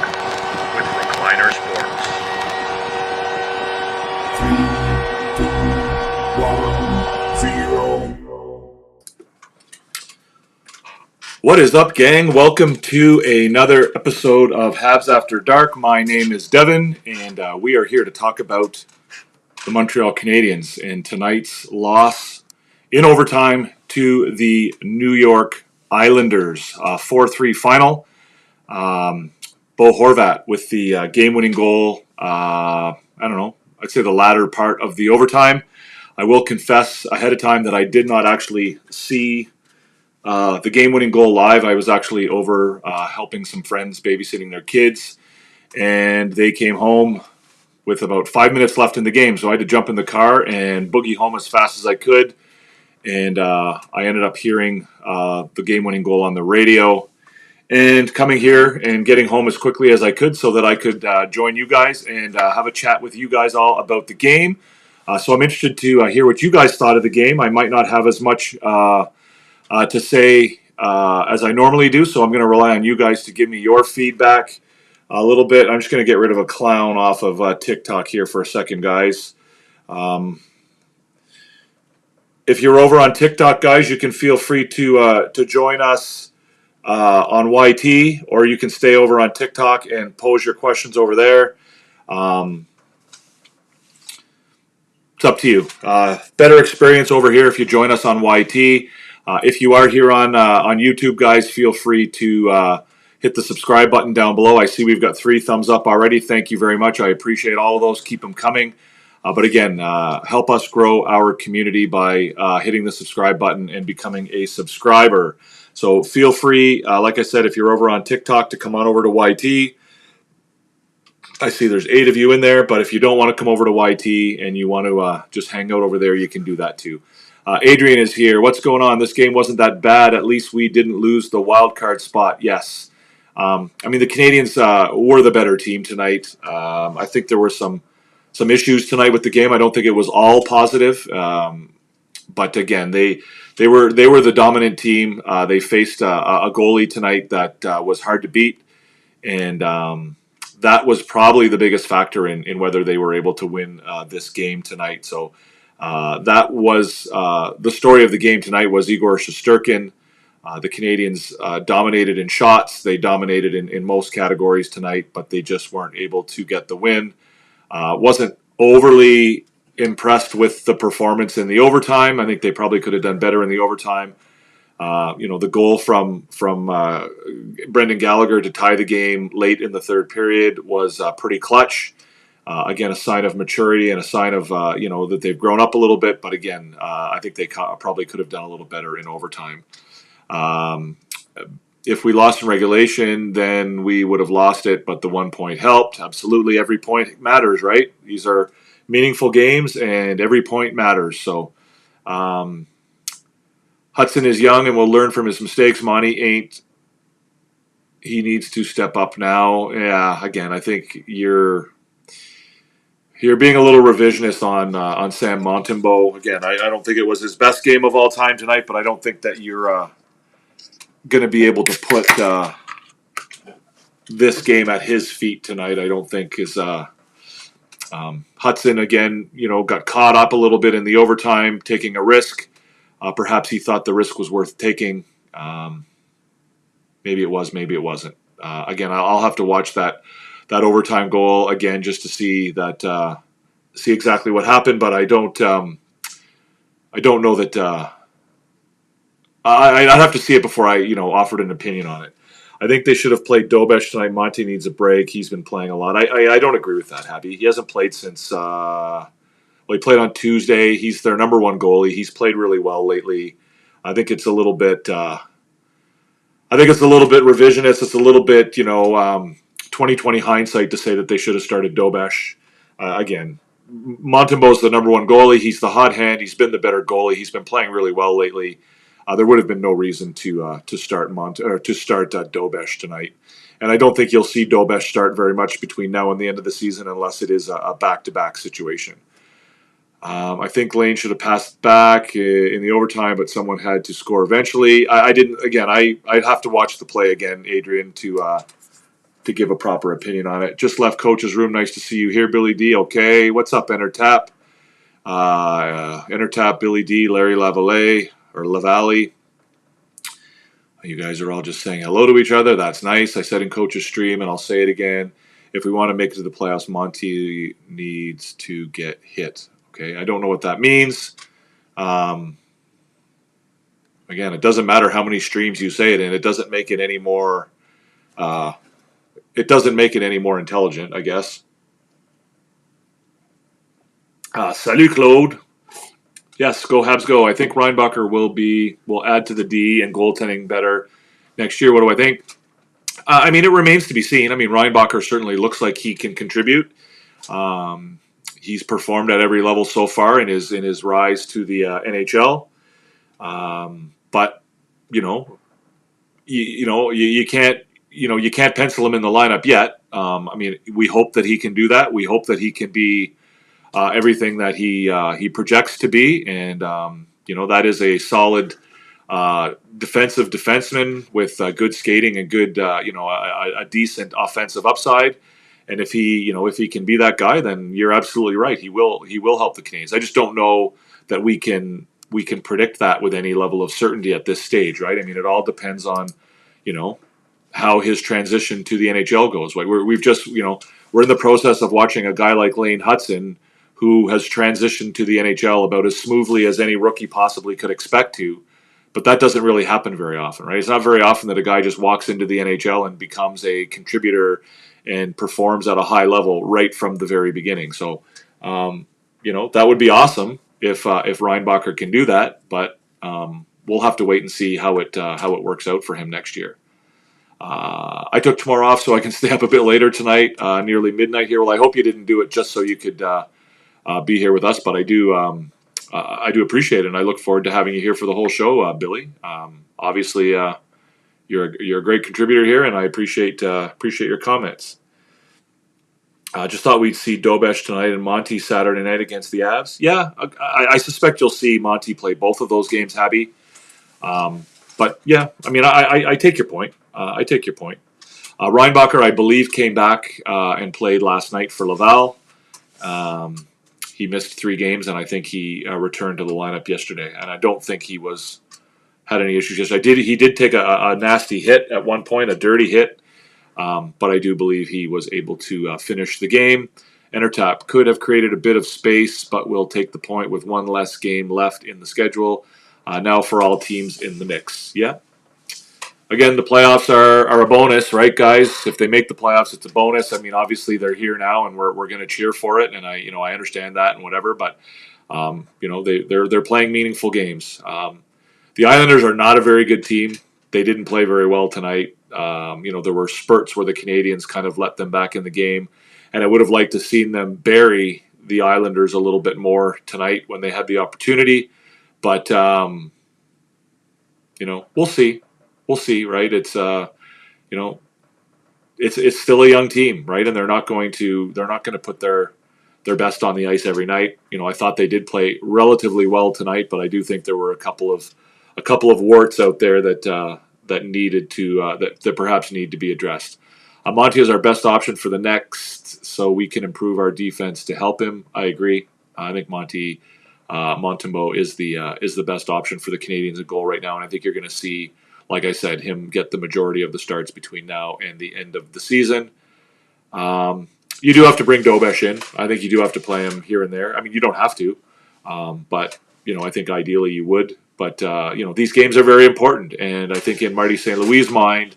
with Recliner Sports. 3, 2, 1, 0. What is up, gang? Welcome to another episode of Habs After Dark. My name is Devin, and we are here to talk about the Montreal Canadiens and tonight's loss in overtime to the New York Islanders. 4-3 final. Bo Horvat with the game-winning goal. I'd say the latter part of the overtime. I will confess ahead of time that I did not actually see the game-winning goal live. I was actually over helping some friends babysitting their kids, and they came home with about 5 minutes left in the game. So I had to jump in the car and boogie home as fast as I could. And I ended up hearing the game-winning goal on the radio and coming here and getting home as quickly as I could so that I could join you guys and have a chat with you guys all about the game. So I'm interested to hear what you guys thought of the game. I might not have as much to say as I normally do, so I'm going to rely on you guys to give me your feedback a little bit. I'm just going to get rid of a clown off of TikTok here for a second, guys. If you're over on TikTok, guys, you can feel free to join us on YT, or you can stay over on TikTok and pose your questions over there. It's up to you. Better experience over here if you join us on YT. If you are here on YouTube, guys, feel free to hit the subscribe button down below. I see we've got 3 thumbs up already. Thank you very much. I appreciate all of those. Keep them coming. But again, help us grow our community by hitting the subscribe button and becoming a subscriber. So feel free, like I said, if you're over on TikTok, to come on over to YT. I see there's 8 of you in there, but if you don't want to come over to YT and you want to just hang out over there, you can do that too. Adrian is here. What's going on? This game wasn't that bad. At least we didn't lose the wild card spot. Yes. The Canadiens were the better team tonight. I think there were some issues tonight with the game. I don't think it was all positive. But again, they were the dominant team. They faced a goalie tonight that was hard to beat, and that was probably the biggest factor in whether they were able to win this game tonight. So that was the story of the game tonight was Igor Shesterkin. The Canadiens dominated in shots. They dominated in most categories tonight, but they just weren't able to get the win. Wasn't overly impressed with the performance in the overtime. I think they probably could have done better in the overtime. The goal from Brendan Gallagher to tie the game late in the third period was pretty clutch. Again, a sign of maturity and a sign of that they've grown up a little bit. But again, I think they probably could have done a little better in overtime. If we lost in regulation, then we would have lost it. But the 1 point helped. Absolutely, every point matters, right? These are meaningful games, and every point matters. So Hudson is young and will learn from his mistakes. Monty ain't. He needs to step up now. Yeah, again, I think you're being a little revisionist on Sam Montembeault. Again, I don't think it was his best game of all time tonight, but I don't think that you're going to be able to put this game at his feet tonight. I don't think is Hudson, again, got caught up a little bit in the overtime, taking a risk. Perhaps he thought the risk was worth taking. Maybe it was, maybe it wasn't. Again, I'll have to watch that overtime goal again just to see exactly what happened. But I don't know that. I'd have to see it before I offered an opinion on it. I think they should have played Dobesh tonight. Monty needs a break. He's been playing a lot. I don't agree with that, Happy. He hasn't played since. He played on Tuesday. He's their number 1 goalie. He's played really well lately. I think it's a little bit. Revisionist. It's a little bit 2020 hindsight to say that they should have started Dobesh. Again, Montembeault's the number 1 goalie. He's the hot hand. He's been the better goalie. He's been playing really well lately. There would have been no reason to start Dobesh tonight, and I don't think you'll see Dobesh start very much between now and the end of the season unless it is a back-to-back situation. I think Lane should have passed back in the overtime, but someone had to score eventually. I didn't. Again, I'd have to watch the play again, Adrian, to give a proper opinion on it. Just left coach's room. Nice to see you here, Billy D. Okay, what's up, Entertap? Entertap, Billy D, Larry Lavallee or Lavalle. You guys are all just saying hello to each other. That's nice. I said in coach's stream, and I'll say it again. If we want to make it to the playoffs, Monty needs to get hit. Okay, I don't know what that means. Again, it doesn't matter how many streams you say it in. It doesn't make it any more. It doesn't make it any more intelligent, I guess. Salut, Claude. Yes, go Habs, go. I think Reinbacher will add to the D and goaltending better next year. What do I think? I mean, it remains to be seen. I mean, Reinbacher certainly looks like he can contribute. He's performed at every level so far in his rise to the NHL. But you can't pencil him in the lineup yet. I mean, we hope that he can do that. We hope that he can be everything that he projects to be, and that is a solid defensive defenseman with good skating and good a decent offensive upside. And if he can be that guy, then you're absolutely right. He will help the Canadiens. I just don't know that we can predict that with any level of certainty at this stage, right? I mean, it all depends on how his transition to the NHL goes. Like we're in the process of watching a guy like Lane Hudson, who has transitioned to the NHL about as smoothly as any rookie possibly could expect to. But that doesn't really happen very often, right? It's not very often that a guy just walks into the NHL and becomes a contributor and performs at a high level right from the very beginning. So, that would be awesome if Reinbacher can do that. But we'll have to wait and see how it works out for him next year. I took tomorrow off so I can stay up a bit later tonight, nearly midnight here. Well, I hope you didn't do it just so you could be here with us, but I do appreciate it, and I look forward to having you here for the whole show, Billy. Obviously, you're a great contributor here, and I appreciate your comments. Just thought we'd see Dobesh tonight and Monty Saturday night against the Avs. Yeah, I suspect you'll see Monty play both of those games, Habby. But yeah, I mean, I take your point. Reinbacher, I believe, came back and played last night for Laval. He missed 3 games, and I think he returned to the lineup yesterday. And I don't think he had any issues. He did take a nasty hit at one point, a dirty hit, but I do believe he was able to finish the game. Entertap could have created a bit of space, but will take the point with one less game left in the schedule. Now for all teams in the mix. Yeah. Again, the playoffs are a bonus, right, guys? If they make the playoffs, it's a bonus. I mean, obviously they're here now, and we're going to cheer for it, and I understand that and whatever. But they're playing meaningful games. The Islanders are not a very good team. They didn't play very well tonight. There were spurts where the Canadiens kind of let them back in the game, and I would have liked to seen them bury the Islanders a little bit more tonight when they had the opportunity. But we'll see. We'll see, right? It's it's still a young team, right? And they're not going to put their best on the ice every night. I thought they did play relatively well tonight, but I do think there were a couple of warts out there that needed to that perhaps need to be addressed. Monty is our best option for the next, so we can improve our defense to help him. I agree. I think Montembeault is the best option for the Canadiens at goal right now, and I think you're going to see, like I said, him get the majority of the starts between now and the end of the season. You do have to bring Dobesh in. I think you do have to play him here and there. I mean, you don't have to, but I think ideally you would. But these games are very important, and I think in Marty St. Louis' mind,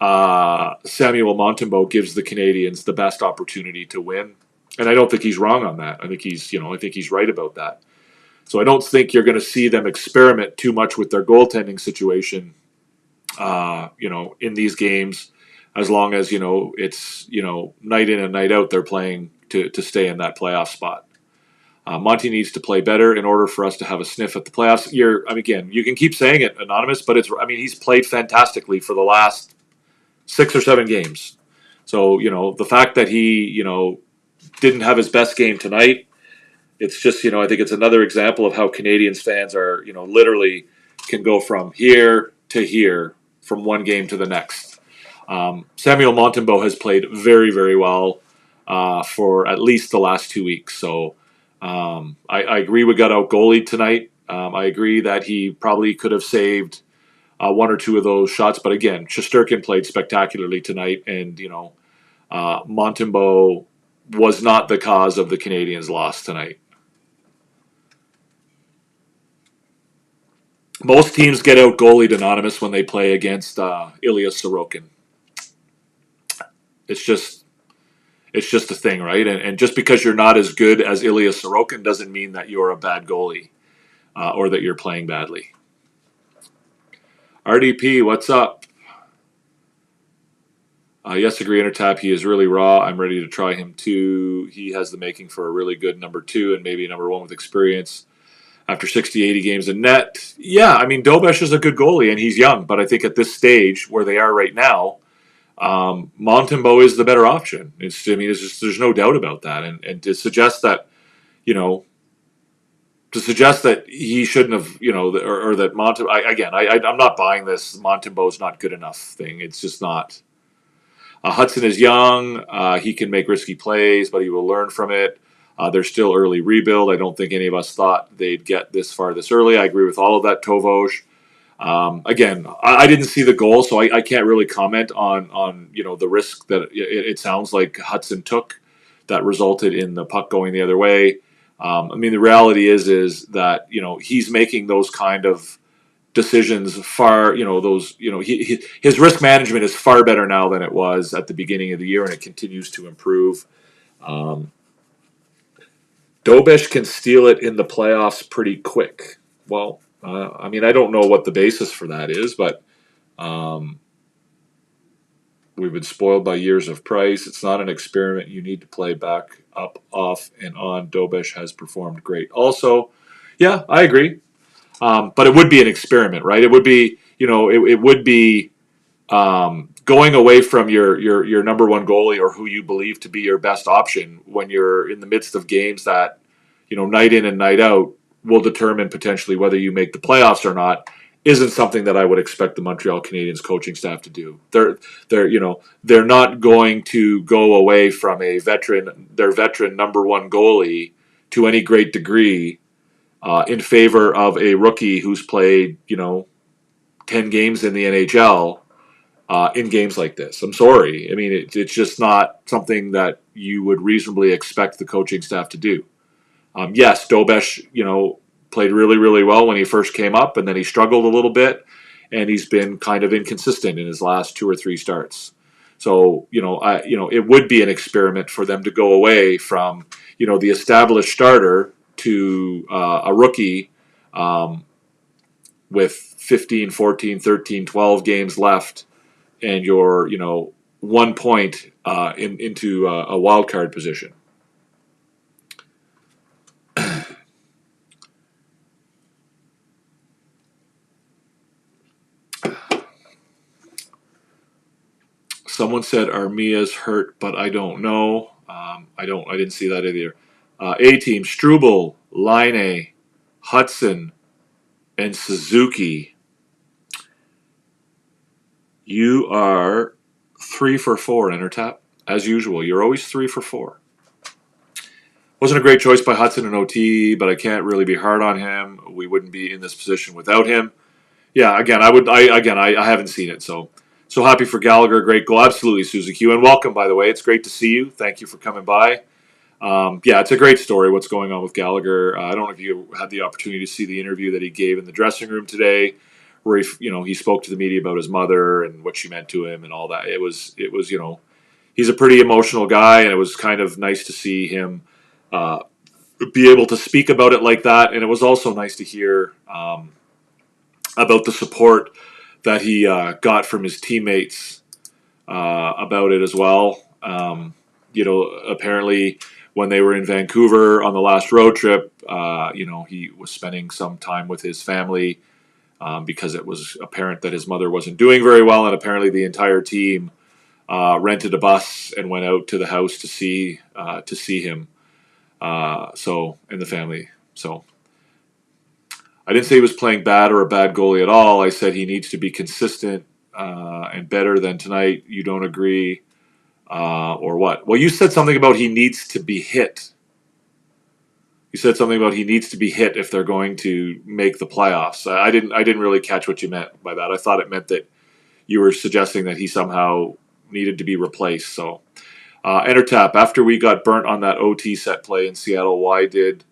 Samuel Montembeault gives the Canadiens the best opportunity to win, and I don't think he's wrong on that. I think he's right about that. So I don't think you're going to see them experiment too much with their goaltending situation. In these games, as long as it's night in and night out, they're playing to stay in that playoff spot. Monty needs to play better in order for us to have a sniff at the playoffs. Again, you can keep saying it, Anonymous, but he's played fantastically for the last 6 or 7 games. So the fact that he didn't have his best game tonight, it's just I think it's another example of how Canadiens fans are literally can go from here to here, from one game to the next. Samuel Montembeault has played very, very well for at least the last 2 weeks. So I agree we got out goalied tonight. I agree that he probably could have saved one or two of those shots. But again, Shesterkin played spectacularly tonight. And, Montembeault was not the cause of the Canadiens' loss tonight. Most teams get out goalied anonymous when they play against Ilya Sorokin. It's just a thing, right? And just because you're not as good as Ilya Sorokin doesn't mean that you're a bad goalie or that you're playing badly. RDP, what's up? Yes, agree, Intertap. He is really raw. I'm ready to try him too. He has the making for a really good number 2 and maybe number 1 with experience. After 60, 80 games in net. Yeah, I mean, Dobesh is a good goalie, and he's young. But I think at this stage, where they are right now, Montembeault is the better option. There's no doubt about that. And to suggest that, he shouldn't have, or that I'm not buying this Montembeault's not good enough thing. It's just not. Hudson is young. He can make risky plays, but he will learn from it. They're still early rebuild. I don't think any of us thought they'd get this far this early. I agree with all of that, Tovoj. Again, I didn't see the goal, so I can't really comment on the risk that it sounds like Hudson took that resulted in the puck going the other way. The reality is that he's making those kind of decisions far. His risk management is far better now than it was at the beginning of the year, and it continues to improve. Dobesh can steal it in the playoffs pretty quick. Well, I don't know what the basis for that is, but we've been spoiled by years of Price. It's not an experiment. You need to play back up, off, and on. Dobesh has performed great. Also, yeah, I agree. But it would be an experiment, right? It would be, it would be going away from your number 1 goalie or who you believe to be your best option when you're in the midst of games that, night in and night out will determine potentially whether you make the playoffs or not, isn't something that I would expect the Montreal Canadiens coaching staff to do. They're not going to go away from their veteran number 1 goalie to any great degree in favor of a rookie who's played, 10 games in the NHL in games like this. I'm sorry. It's just not something that you would reasonably expect the coaching staff to do. Yes, Dobesh, played really, really well when he first came up, and then he struggled a little bit, and he's been kind of inconsistent in his last 2 or 3 starts. So, it would be an experiment for them to go away from, the established starter to a rookie with 15, 14, 13, 12 games left, and you're, 1 point into a wild card position. Someone said Armia's hurt, but I don't know. I didn't see that either. A-team, Struble, Line, Hudson, and Suzuki. You are 3 for 4, Intertap. As usual, you're always 3 for 4. Wasn't a great choice by Hudson in OT, but I can't really be hard on him. We wouldn't be in this position without him. Yeah, again, I haven't seen it, so happy for Gallagher. Great goal. Absolutely, Suzuki. And welcome, by the way. It's great to see you. Thank you for coming by. It's a great story, what's going on with Gallagher. I don't know if you had the opportunity to see the interview that he gave in the dressing room today, where he spoke to the media about his mother and what she meant to him and all that. It was he's a pretty emotional guy, and it was kind of nice to see him be able to speak about it like that. And it was also nice to hear about the support that he got from his teammates about it as well. Apparently when they were in Vancouver on the last road trip, he was spending some time with his family because it was apparent that his mother wasn't doing very well, and apparently the entire team rented a bus and went out to the house to see him. And the family. So I didn't say he was playing bad or a bad goalie at all. I said he needs to be consistent and better than tonight. You don't agree, or what? Well, you said something about he needs to be hit. You said something about he needs to be hit if they're going to make the playoffs. I didn't really catch what you meant by that. I thought it meant that you were suggesting that he somehow needed to be replaced. So, enter tap. After we got burnt on that OT set play in Seattle, why did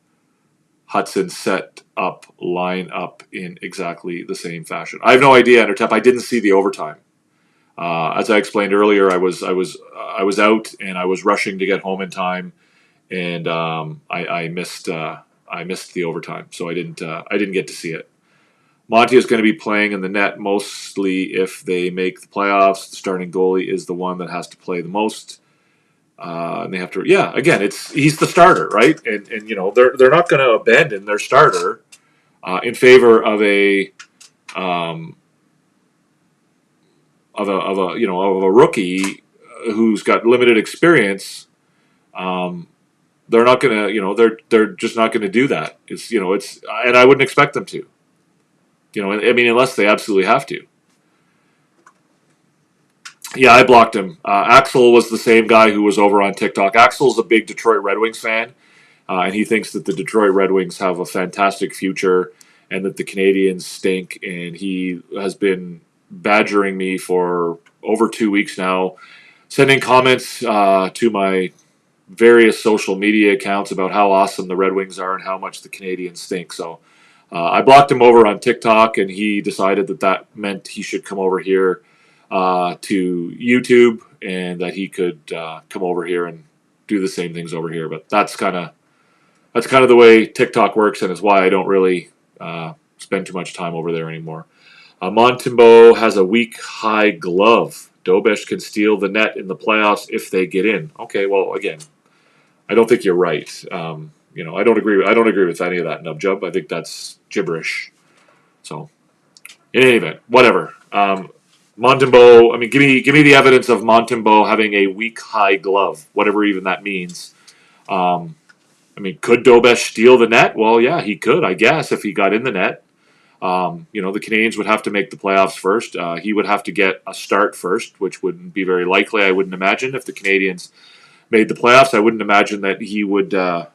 Hudson set up line up in exactly the same fashion? I have no idea, enter tap. I didn't see the overtime. As I explained earlier, I was out and I was rushing to get home in time, and I missed the overtime, so I didn't get to see it. Monty is going to be playing in the net mostly if they make the playoffs. The starting goalie is the one that has to play the most, and they have to. Yeah, again, he's the starter, right? And they're not going to abandon their starter in favor of a rookie who's got limited experience. They're not going to, they're just not going to do that. And I wouldn't expect them to. I mean, unless they absolutely have to. Yeah, I blocked him. Axel was the same guy who was over on TikTok. Axel's a big Detroit Red Wings fan, and he thinks that the Detroit Red Wings have a fantastic future and that the Canadiens stink. And he has been badgering me for over 2 weeks now, sending comments to my various social media accounts about how awesome the Red Wings are and how much the Canadiens stink. So I blocked him over on TikTok, and he decided that meant he should come over here to YouTube, and that he could come over here and do the same things over here. But that's kind of the way TikTok works, and it's why I don't really spend too much time over there anymore. Montembeault has a weak high glove. Dobesh can steal the net in the playoffs if they get in. Okay, well, again, I don't think you're right. I don't agree with any of that, Nubjub. I think that's gibberish. So, in any event, whatever. Montembeault. I mean, give me the evidence of Montembeault having a weak high glove, whatever even that means. I mean, could Dobesh steal the net? Well, yeah, he could, I guess, if he got in the net. The Canadiens would have to make the playoffs first. He would have to get a start first, which wouldn't be very likely, I wouldn't imagine. If the Canadiens made the playoffs, I wouldn't imagine that he would get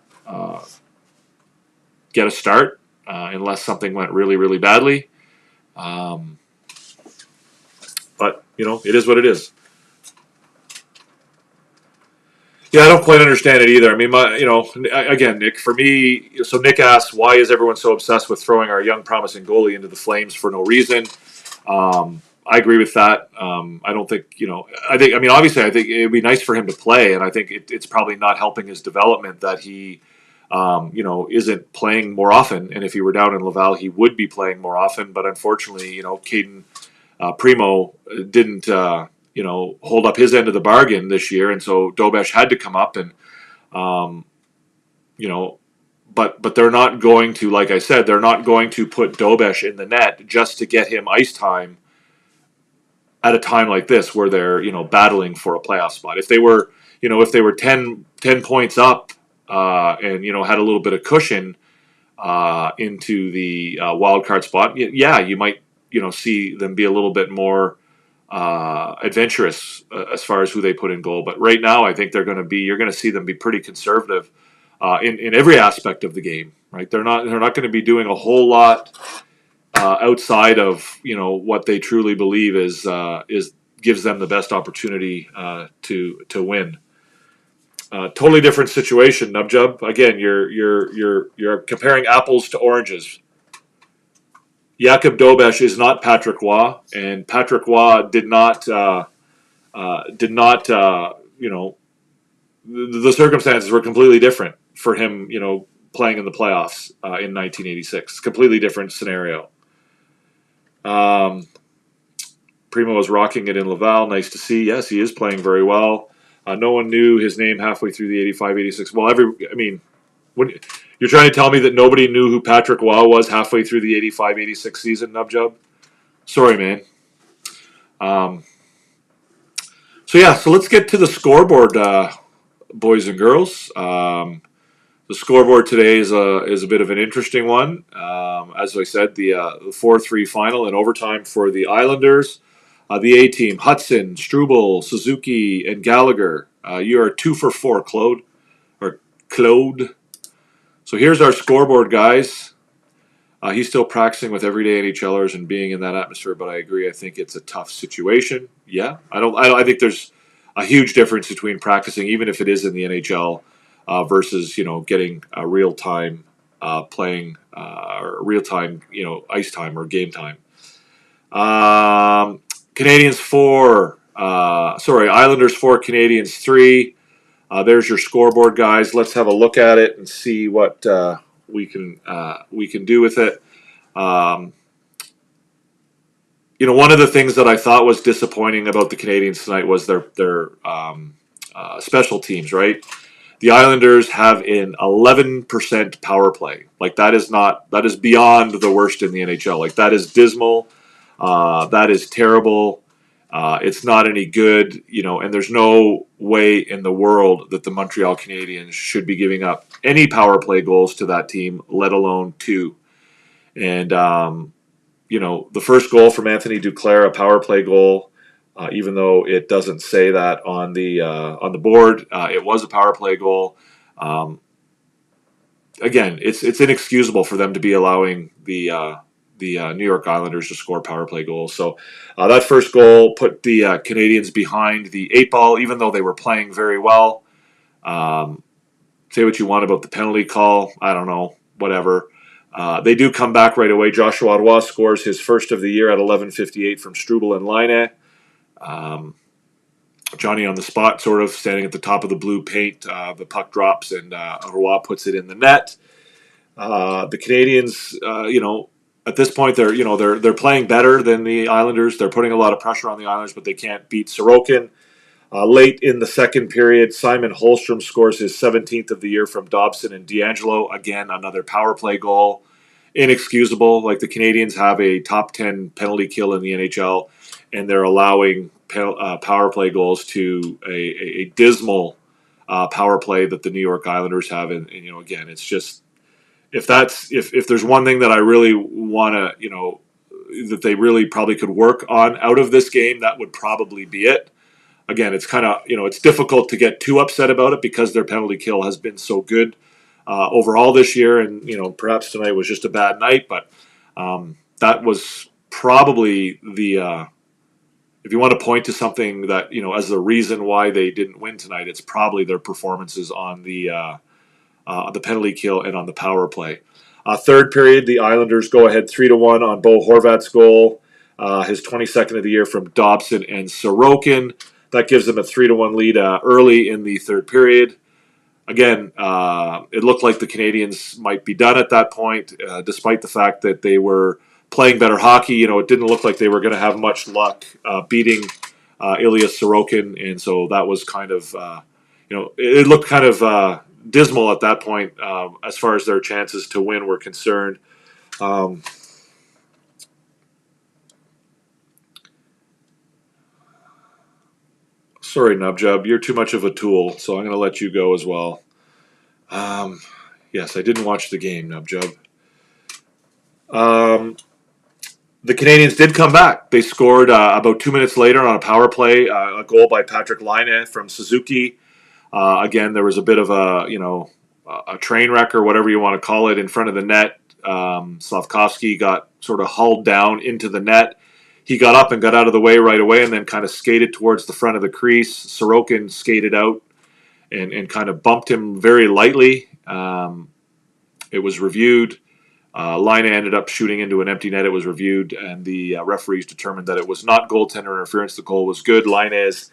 a start unless something went really, really badly. But, it is what it is. Yeah, I don't quite understand it either. I mean, again, Nick, for me, so Nick asks, why is everyone so obsessed with throwing our young, promising goalie into the flames for no reason? I agree with that. I don't think, obviously, I think it would be nice for him to play, and I think it's probably not helping his development that he, isn't playing more often. And if he were down in Laval, he would be playing more often. But unfortunately, Caden Primo didn't, hold up his end of the bargain this year, and so Dobesh had to come up, and, but they're not going to, like I said, they're not going to put Dobesh in the net just to get him ice time at a time like this where they're, battling for a playoff spot. If they were, 10 points up and, had a little bit of cushion into the wild card spot, yeah, you might, see them be a little bit more adventurous as far as who they put in goal. But right now, I think you're going to see them be pretty conservative in every aspect of the game, right? They're not going to be doing a whole lot outside of what they truly believe is gives them the best opportunity to win. Totally different situation, Nubjub. Again, you're comparing apples to oranges. Jakub Dobesh is not Patrick Roy, and Patrick Roy did not. The circumstances were completely different for him. Playing in the playoffs in 1986, completely different scenario. Primo is rocking it in Laval. Nice to see. Yes, he is playing very well. No one knew his name halfway through the 85-86. Well, you're trying to tell me that nobody knew who Patrick Roy was halfway through the 85-86 season, Nubjub? Sorry, man. So let's get to the scoreboard, boys and girls. The scoreboard today is a bit of an interesting one. As I said, the 4-3 final in overtime for the Islanders. The A team: Hudson, Struble, Suzuki, and Gallagher. You are 2 for 4, Claude. Or Claude. So here's our scoreboard, guys. He's still practicing with everyday NHLers and being in that atmosphere, but I agree. I think it's a tough situation. Yeah, I think there's a huge difference between practicing, even if it is in the NHL, versus getting a real time playing or real time ice time or game time. Canadiens 4. Islanders 4. Canadiens 3. There's your scoreboard, guys. Let's have a look at it and see what we can do with it. One of the things that I thought was disappointing about the Canadiens tonight was their special teams. Right, the Islanders have an 11% power play. Like that is beyond the worst in the NHL. Like that is dismal. That is terrible. It's not any good, and there's no way in the world that the Montreal Canadiens should be giving up any power play goals to that team, let alone 2. And, the first goal from Anthony Duclair, a power play goal, even though it doesn't say that on the board, it was a power play goal. Again, it's inexcusable for them to be allowing the New York Islanders to score power play goals. So that first goal put the Canadiens behind the 8 ball, even though they were playing very well. Say what you want about the penalty call. I don't know, whatever. They do come back right away. Joshua Roy scores his first of the year at 11:58 from Struble and Laine. Johnny on the spot, sort of standing at the top of the blue paint. The puck drops and Roy puts it in the net. The Canadiens, at this point, they're playing better than the Islanders. They're putting a lot of pressure on the Islanders, but they can't beat Sorokin. Late in the second period, Simon Holmstrom scores his 17th of the year from Dobson and D'Angelo. Again, another power play goal. Inexcusable. Like the Canadiens have a top 10 penalty kill in the NHL, and they're allowing power play goals to a dismal power play that the New York Islanders have. And again, it's just if there's one thing that I really want to that they really probably could work on out of this game, that would probably be it. Again, it's kind of, it's difficult to get too upset about it because their penalty kill has been so good overall this year. And, perhaps tonight was just a bad night. But that was probably if you want to point to something that, as the reason why they didn't win tonight, it's probably their performances on the penalty kill and on the power play. Third period, the Islanders go ahead 3-1 on Bo Horvat's goal, his 22nd of the year from Dobson and Sorokin. That gives them a 3-1 lead early in the third period. Again, it looked like the Canadiens might be done at that point, despite the fact that they were playing better hockey. It didn't look like they were going to have much luck beating Ilya Sorokin, and so that was kind of, it looked kind of dismal at that point as far as their chances to win were concerned. Sorry, Nubjub, you're too much of a tool, so I'm going to let you go as well. Yes, I didn't watch the game, Nubjub. The Canadiens did come back. They scored about 2 minutes later on a power play, a goal by Patrick Laine from Suzuki. Again, there was a bit of a train wreck or whatever you want to call it in front of the net. Slavkovsky got sort of hauled down into the net. He got up and got out of the way right away and then kind of skated towards the front of the crease. Sorokin skated out and kind of bumped him very lightly. It was reviewed. Laine ended up shooting into an empty net. It was reviewed, and the referees determined that it was not goaltender interference. The goal was good. Laine's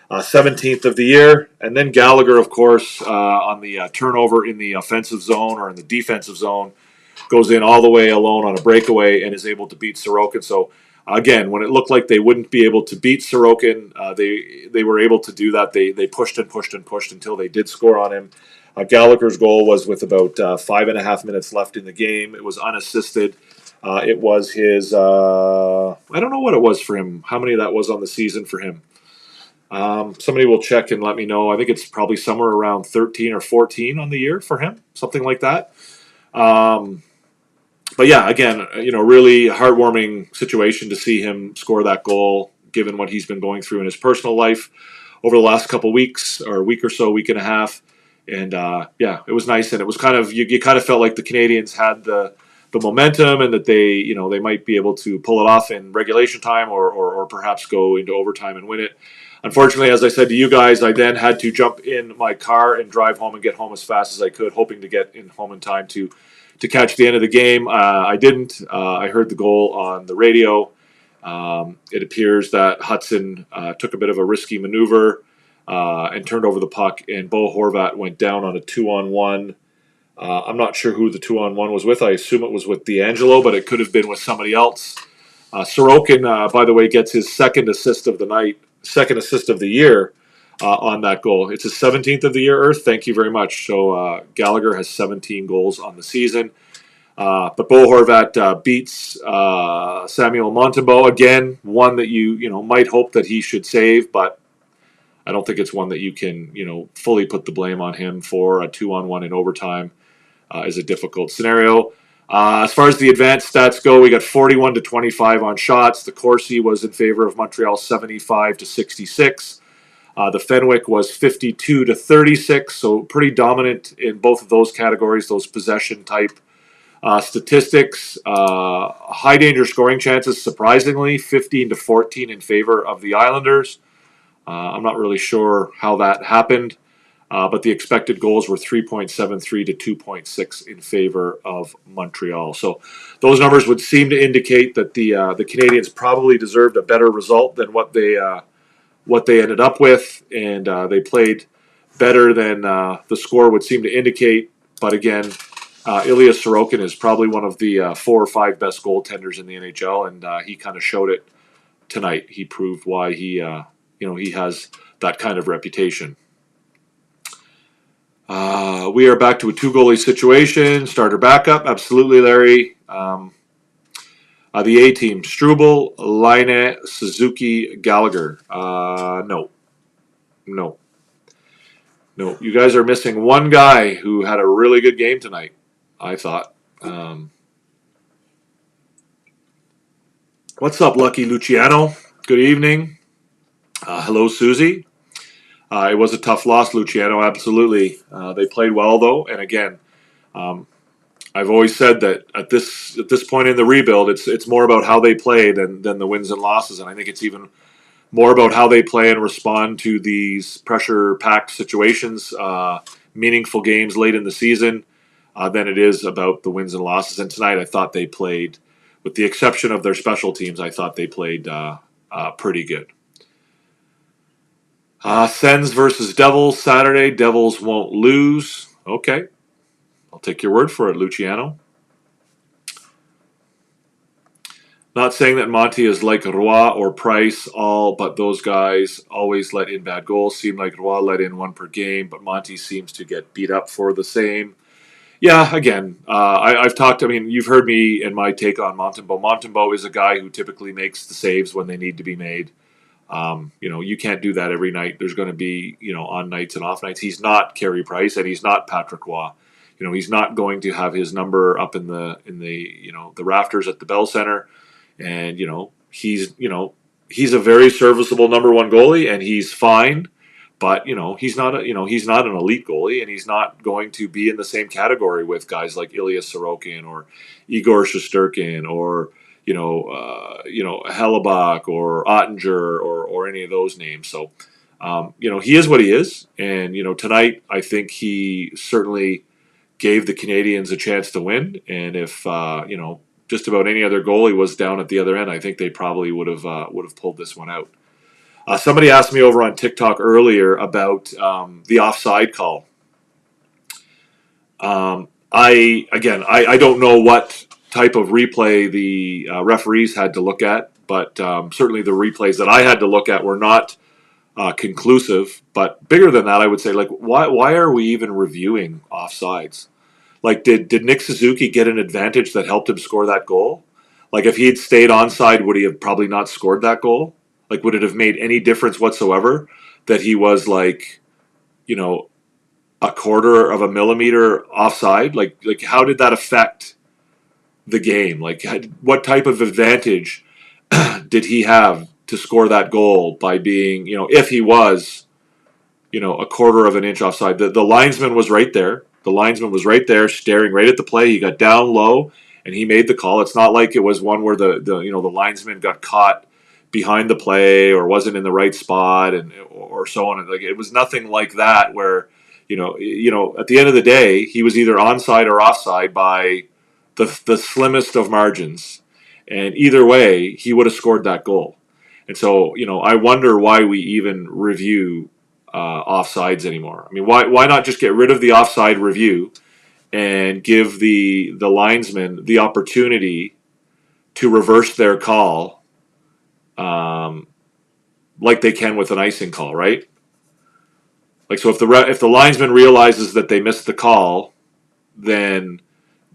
17th of the year. And then Gallagher, of course, on the turnover in the offensive zone or in the defensive zone, goes in all the way alone on a breakaway and is able to beat Sorokin. So, again, when it looked like they wouldn't be able to beat Sorokin, they were able to do that. They pushed and pushed and pushed until they did score on him. Gallagher's goal was with about 5.5 minutes left in the game. It was unassisted. It was his, I don't know what it was for him, how many that was on the season for him. Somebody will check and let me know. I think it's probably somewhere around 13 or 14 on the year for him, something like that. But yeah, again, really heartwarming situation to see him score that goal. given what he's been going through in his personal life over the last couple weeks, or a week or so, week and a half. And it was nice, and it was kind of you kind of felt like the Canadiens had the momentum, and that they might be able to pull it off in regulation time, or perhaps go into overtime and win it. Unfortunately, as I said to you guys, I then had to jump in my car and drive home and get home as fast as I could, hoping to get home in time to catch the end of the game. I didn't. I heard the goal on the radio. It appears that Hudson took a bit of a risky maneuver and turned over the puck, and Bo Horvat went down on a 2-on-1. I'm not sure who the 2-on-1 was with. I assume it was with D'Angelo, but it could have been with somebody else. Sorokin, by the way, gets his second assist of the year on that goal. It's his 17th of the year, Earth. Thank you very much. So Gallagher has 17 goals on the season. But Bo Horvat beats Samuel Montembeault. Again, one that you might hope that he should save, but I don't think it's one that you can fully put the blame on him for. A 2-on-1 in overtime is a difficult scenario. As far as the advanced stats go, we got 41-25 on shots. The Corsi was in favor of Montreal, 75-66. The Fenwick was 52-36, so pretty dominant in both of those categories, those possession type statistics. High danger scoring chances, surprisingly, 15-14 in favor of the Islanders. I'm not really sure how that happened, but the expected goals were 3.73 to 2.6 in favor of Montreal. So those numbers would seem to indicate that the Canadiens probably deserved a better result than what they ended up with, and they played better than the score would seem to indicate. But again, Ilya Sorokin is probably one of the 4 or 5 best goaltenders in the NHL, and he kind of showed it tonight. He proved why he has that kind of reputation. We are back to a 2-goalie situation. Starter backup, absolutely, Larry. The A team: Struble, Laine, Suzuki, Gallagher. No. You guys are missing one guy who had a really good game tonight, I thought. What's up, Lucky Luciano? Good evening. Hello, Susie. It was a tough loss, Luciano, absolutely. They played well, though, and again, I've always said that at this point in the rebuild, it's more about how they play than the wins and losses, and I think it's even more about how they play and respond to these pressure-packed situations, meaningful games late in the season, than it is about the wins and losses. And tonight, I thought they played, with the exception of their special teams, I thought they played pretty good. Sens versus Devils Saturday. Devils won't lose. Okay. I'll take your word for it, Luciano. Not saying that Monty is like Roy or Price, but those guys always let in bad goals. Seemed like Roy let in 1 per game, but Monty seems to get beat up for the same. Yeah, again, I've talked, you've heard me and my take on Montembeault. Montembeault is a guy who typically makes the saves when they need to be made. You can't do that every night. There's going to be, on nights and off nights. He's not Carey Price, and he's not Patrick Roy. He's not going to have his number up in the the rafters at the Bell Center, and he's a very serviceable number 1 goalie, and he's fine, but he's not an elite goalie, and he's not going to be in the same category with guys like Ilya Sorokin or Igor Shesterkin or Hellebuck or Ottinger or any of those names. So he is what he is, and tonight I think he certainly gave the Canadiens a chance to win. And if just about any other goalie was down at the other end, I think they probably would have pulled this one out. Somebody asked me over on TikTok earlier about the offside call. I don't know what type of replay the referees had to look at, but certainly the replays that I had to look at were not conclusive. But bigger than that, I would say, why are we even reviewing offsides? Did Nick Suzuki get an advantage that helped him score that goal? If he had stayed onside, would he have probably not scored that goal? Would it have made any difference whatsoever that he was a quarter of a millimeter offside? How did that affect the game? What type of advantage did he have to score that goal by being, if he was, a quarter of an inch offside. The linesman was right there. The linesman was right there, staring right at the play. He got down low, and he made the call. It's not like it was one where the linesman got caught behind the play or wasn't in the right spot or so on. Like, it was nothing like that where, at the end of the day, he was either onside or offside by the slimmest of margins. And either way, he would have scored that goal. And so, I wonder why we even review offsides anymore. I mean, why not just get rid of the offside review and give the linesman the opportunity to reverse their call, like they can with an icing call, right? Like, so if the linesman realizes that they missed the call, then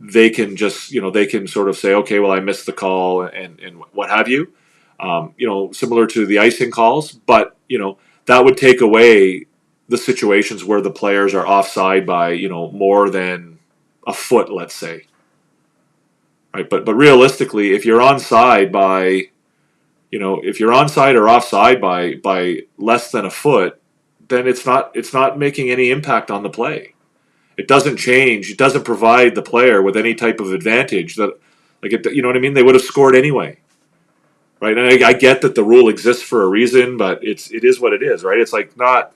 they can just, they can sort of say, okay, well, I missed the call and what have you, similar to the icing calls. But, that would take away the situations where the players are offside by, more than a foot, let's say. Right. But realistically, if you're onside by, if you're onside or offside by less than a foot, then it's not making any impact on the play. It doesn't change. It doesn't provide the player with any type of advantage that, you know what I mean? They would have scored anyway, right? And I get that the rule exists for a reason, but it is what it is, right? It's like not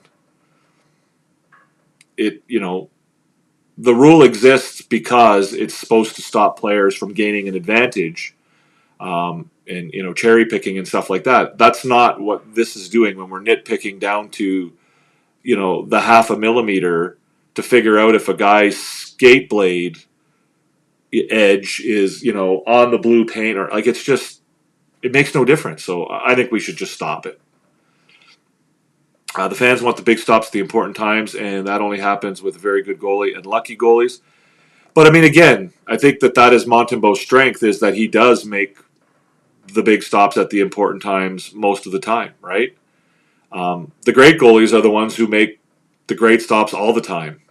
it. The rule exists because it's supposed to stop players from gaining an advantage, and cherry picking and stuff like that. That's not what this is doing when we're nitpicking down to, the half a millimeter to figure out if a guy's skate blade edge is, on the blue paint or like it makes no difference. So I think we should just stop it. The fans want the big stops at the important times, and that only happens with a very good goalie and lucky goalies. But I mean, again, I think that is Montembeault's strength, is that he does make the big stops at the important times most of the time, right? The great goalies are the ones who make the great stops all the time.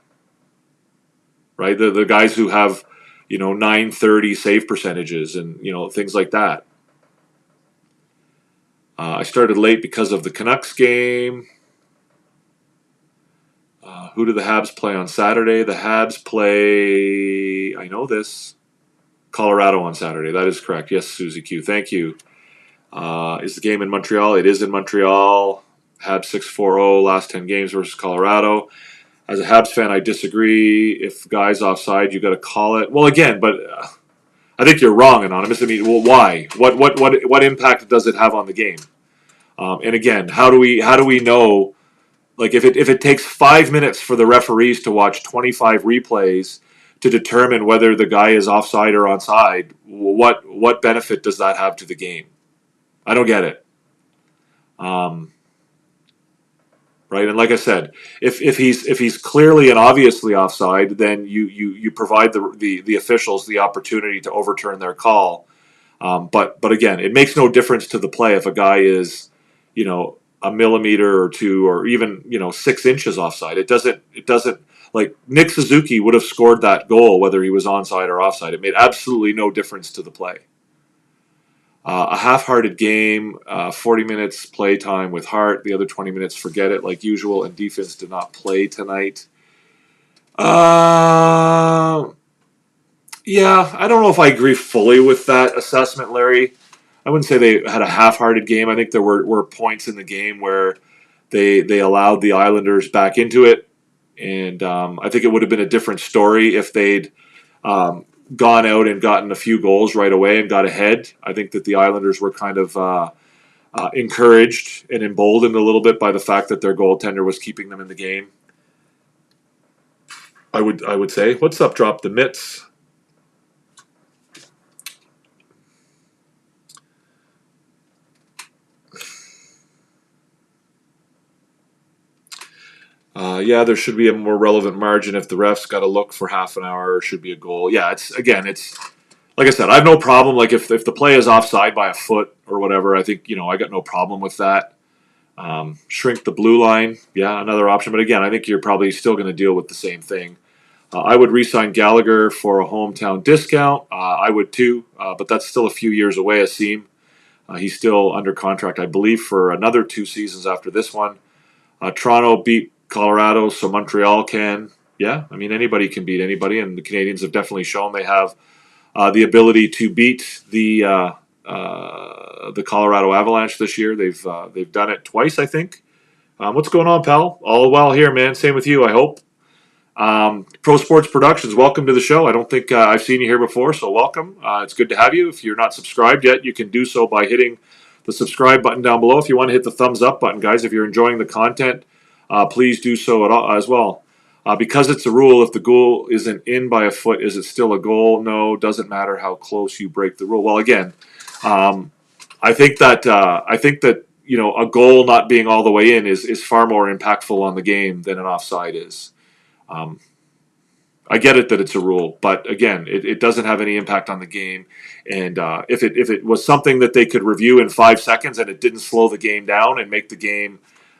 Right, the guys who have, 930 save percentages and things like that. I started late because of the Canucks game. Who do the Habs play on Saturday? The Habs play, I know this, Colorado on Saturday. That is correct. Yes, Susie Q. Thank you. Is the game in Montreal? It is in Montreal. Habs 6-4-0 last 10 games versus Colorado. As a Habs fan, I disagree. If guy's offside, you got to call it. Well, again, but I think you're wrong, Anonymous. I mean, well, why? What impact does it have on the game? And again, how do we know? Like, if it takes 5 minutes for the referees to watch 25 replays to determine whether the guy is offside or onside, what benefit does that have to the game? I don't get it. Right, and like I said, if he's clearly and obviously offside, then you provide the officials the opportunity to overturn their call. But again, it makes no difference to the play if a guy is, a millimeter or two or even 6 inches offside. It doesn't like Nick Suzuki would have scored that goal whether he was onside or offside. It made absolutely no difference to the play. A half-hearted game, 40 minutes play time with Hart. The other 20 minutes, forget it, like usual, and defense did not play tonight. Yeah, I don't know if I agree fully with that assessment, Larry. I wouldn't say they had a half-hearted game. I think there were points in the game where they allowed the Islanders back into it, and I think it would have been a different story if they'd gone out and gotten a few goals right away and got ahead. I think that the Islanders were kind of encouraged and emboldened a little bit by the fact that their goaltender was keeping them in the game. I would say, what's up, Drop the Mitts? Yeah, there should be a more relevant margin if the refs got to look for half an hour. Should be a goal. Yeah, it's like I said, I have no problem. Like if the play is offside by a foot or whatever, I think I got no problem with that. Shrink the blue line, yeah, another option. But again, I think you're probably still going to deal with the same thing. I would re-sign Gallagher for a hometown discount. I would too, but that's still a few years away, Asim. He's still under contract, I believe, for another 2 seasons after this one. Toronto beat Colorado, so Montreal can. Yeah, I mean, anybody can beat anybody, and the Canadiens have definitely shown they have the ability to beat the Colorado Avalanche this year. They've done it twice, I think. What's going on, pal? All well here, man. Same with you, I hope. Pro Sports Productions, welcome to the show. I don't think I've seen you here before, so welcome. It's good to have you. If you're not subscribed yet, you can do so by hitting the subscribe button down below. If you want to hit the thumbs up button, guys, if you're enjoying the content, please do so as well. Because it's a rule, if the goal isn't in by a foot, is it still a goal? No, doesn't matter how close you break the rule. Well, again, I think that a goal not being all the way in is far more impactful on the game than an offside is. I get it that it's a rule, but again, it doesn't have any impact on the game. And if it was something that they could review in 5 seconds and it didn't slow the game down and make the game,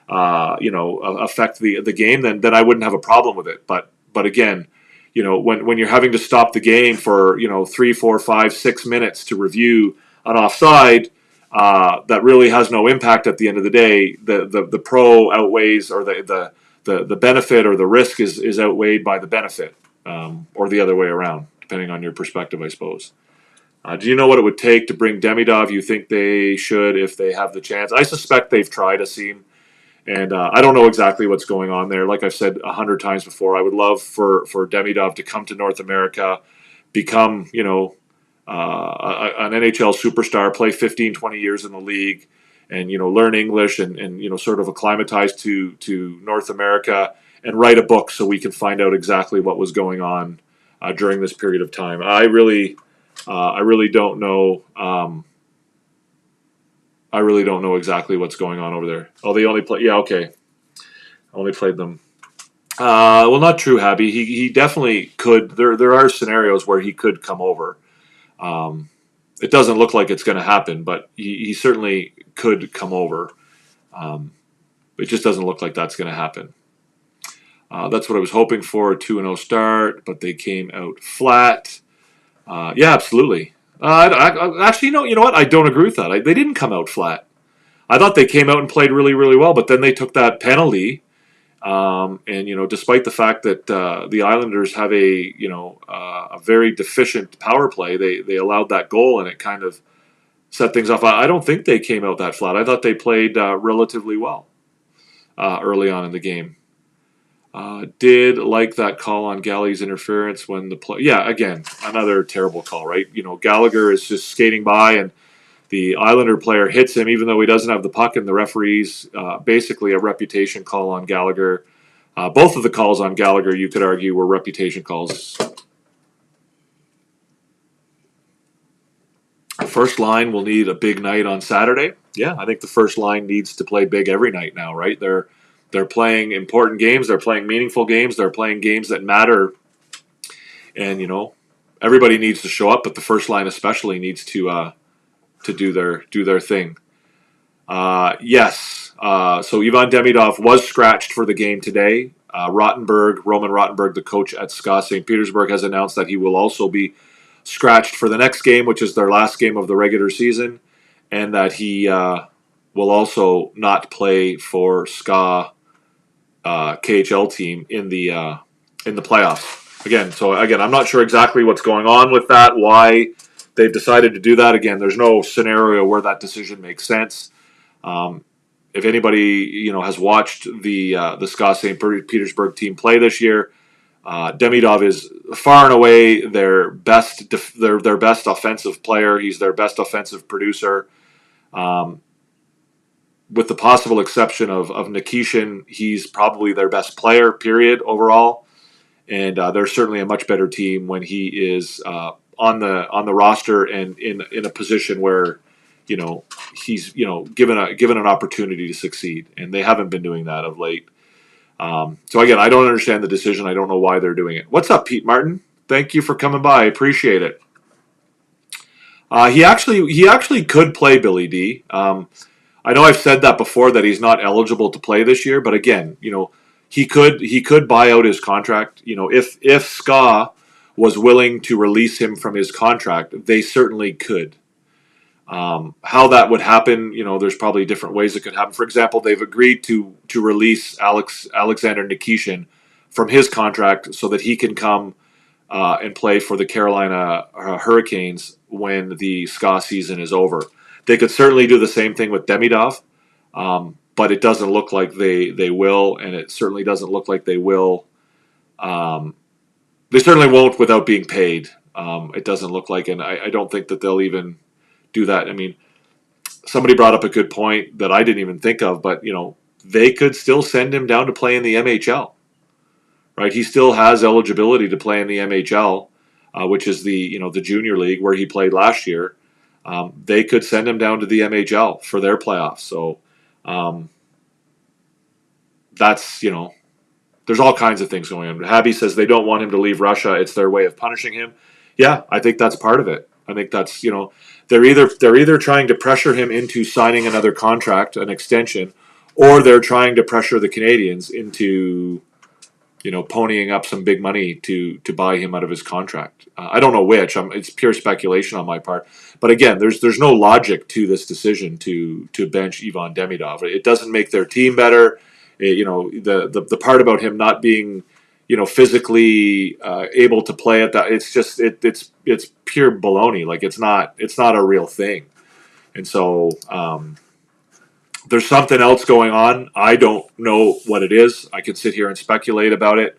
affect the game, then I wouldn't have a problem with it. But again, when you're having to stop the game for 3, 4, 5, 6 minutes to review an offside, that really has no impact at the end of the day. The pro outweighs, or the benefit or the risk is outweighed by the benefit, or the other way around, depending on your perspective, I suppose. Do you know what it would take to bring Demidov? You think they should if they have the chance? I suspect they've tried a scene, and I don't know exactly what's going on there. Like I've said 100 times before, I would love for Demidov to come to North America, become an NHL superstar, play 15, 20 years in the league, and learn English and sort of acclimatize to North America and write a book so we can find out exactly what was going on during this period of time. I really don't know. I really don't know exactly what's going on over there. Oh, they only play. Yeah, okay. Only played them. Well, not true, Happy. He definitely could. There are scenarios where he could come over. It doesn't look like it's going to happen, but he certainly could come over. It just doesn't look like that's going to happen. That's what I was hoping for, a 2-0 start, but they came out flat. Yeah, absolutely. Actually, you know what? I don't agree with that. They didn't come out flat. I thought they came out and played really, really well, but then they took that penalty. And despite the fact that the Islanders have a very deficient power play, they allowed that goal, and it kind of set things off. I don't think they came out that flat. I thought they played relatively well early on in the game. Did like that call on Galley's interference when the play. Yeah, again, another terrible call, right? Gallagher is just skating by, and the Islander player hits him even though he doesn't have the puck, and the referee's basically a reputation call on Gallagher. Both of the calls on Gallagher, you could argue, were reputation calls. First line will need a big night on Saturday. Yeah, I think the first line needs to play big every night now, right? They're playing important games. They're playing meaningful games. They're playing games that matter. And, everybody needs to show up, but the first line especially needs to do their thing. Yes. So Ivan Demidov was scratched for the game today. Roman Rottenberg, the coach at SKA St. Petersburg, has announced that he will also be scratched for the next game, which is their last game of the regular season, and that he will also not play for SKA KHL team in the playoffs. Again, I'm not sure exactly what's going on with that, why they've decided to do that. Again, there's no scenario where that decision makes sense. If anybody has watched the SKA St. Petersburg team play this year, Demidov is far and away their best offensive player. He's their best offensive producer. With the possible exception of Nikishin, he's probably their best player, period, overall. And they're certainly a much better team when he is on the roster and in a position where he's given an opportunity to succeed, and they haven't been doing that of late. So again, I don't understand the decision. I don't know why they're doing it. What's up, Pete Martin? Thank you for coming by. I appreciate it. He actually could play Billy D. I know I've said that before, that he's not eligible to play this year, but again, he could buy out his contract. If SKA was willing to release him from his contract, they certainly could. How that would happen, there's probably different ways it could happen. For example, they've agreed to release Alexander Nikishin from his contract so that he can come and play for the Carolina Hurricanes when the SCA season is over. They could certainly do the same thing with Demidov, but it doesn't look like they will, and it certainly doesn't look like they will. They certainly won't without being paid. It doesn't look like, and I don't think that they'll even do that. I mean, somebody brought up a good point that I didn't even think of, but they could still send him down to play in the MHL, right? He still has eligibility to play in the MHL, which is the junior league where he played last year. They could send him down to the MHL for their playoffs. So that's there's all kinds of things going on. H.A.D says they don't want him to leave Russia. It's their way of punishing him. Yeah, I think that's part of it. I think that's they're either trying to pressure him into signing another contract, an extension, or they're trying to pressure the Canadiens into ponying up some big money to buy him out of his contract. I don't know which. It's pure speculation on my part. But again, there's no logic to this decision to bench Ivan Demidov. It doesn't make their team better. The part about him not being physically able to play at that, it's pure baloney. Like it's not a real thing. And so there's something else going on. I don't know what it is. I could sit here and speculate about it.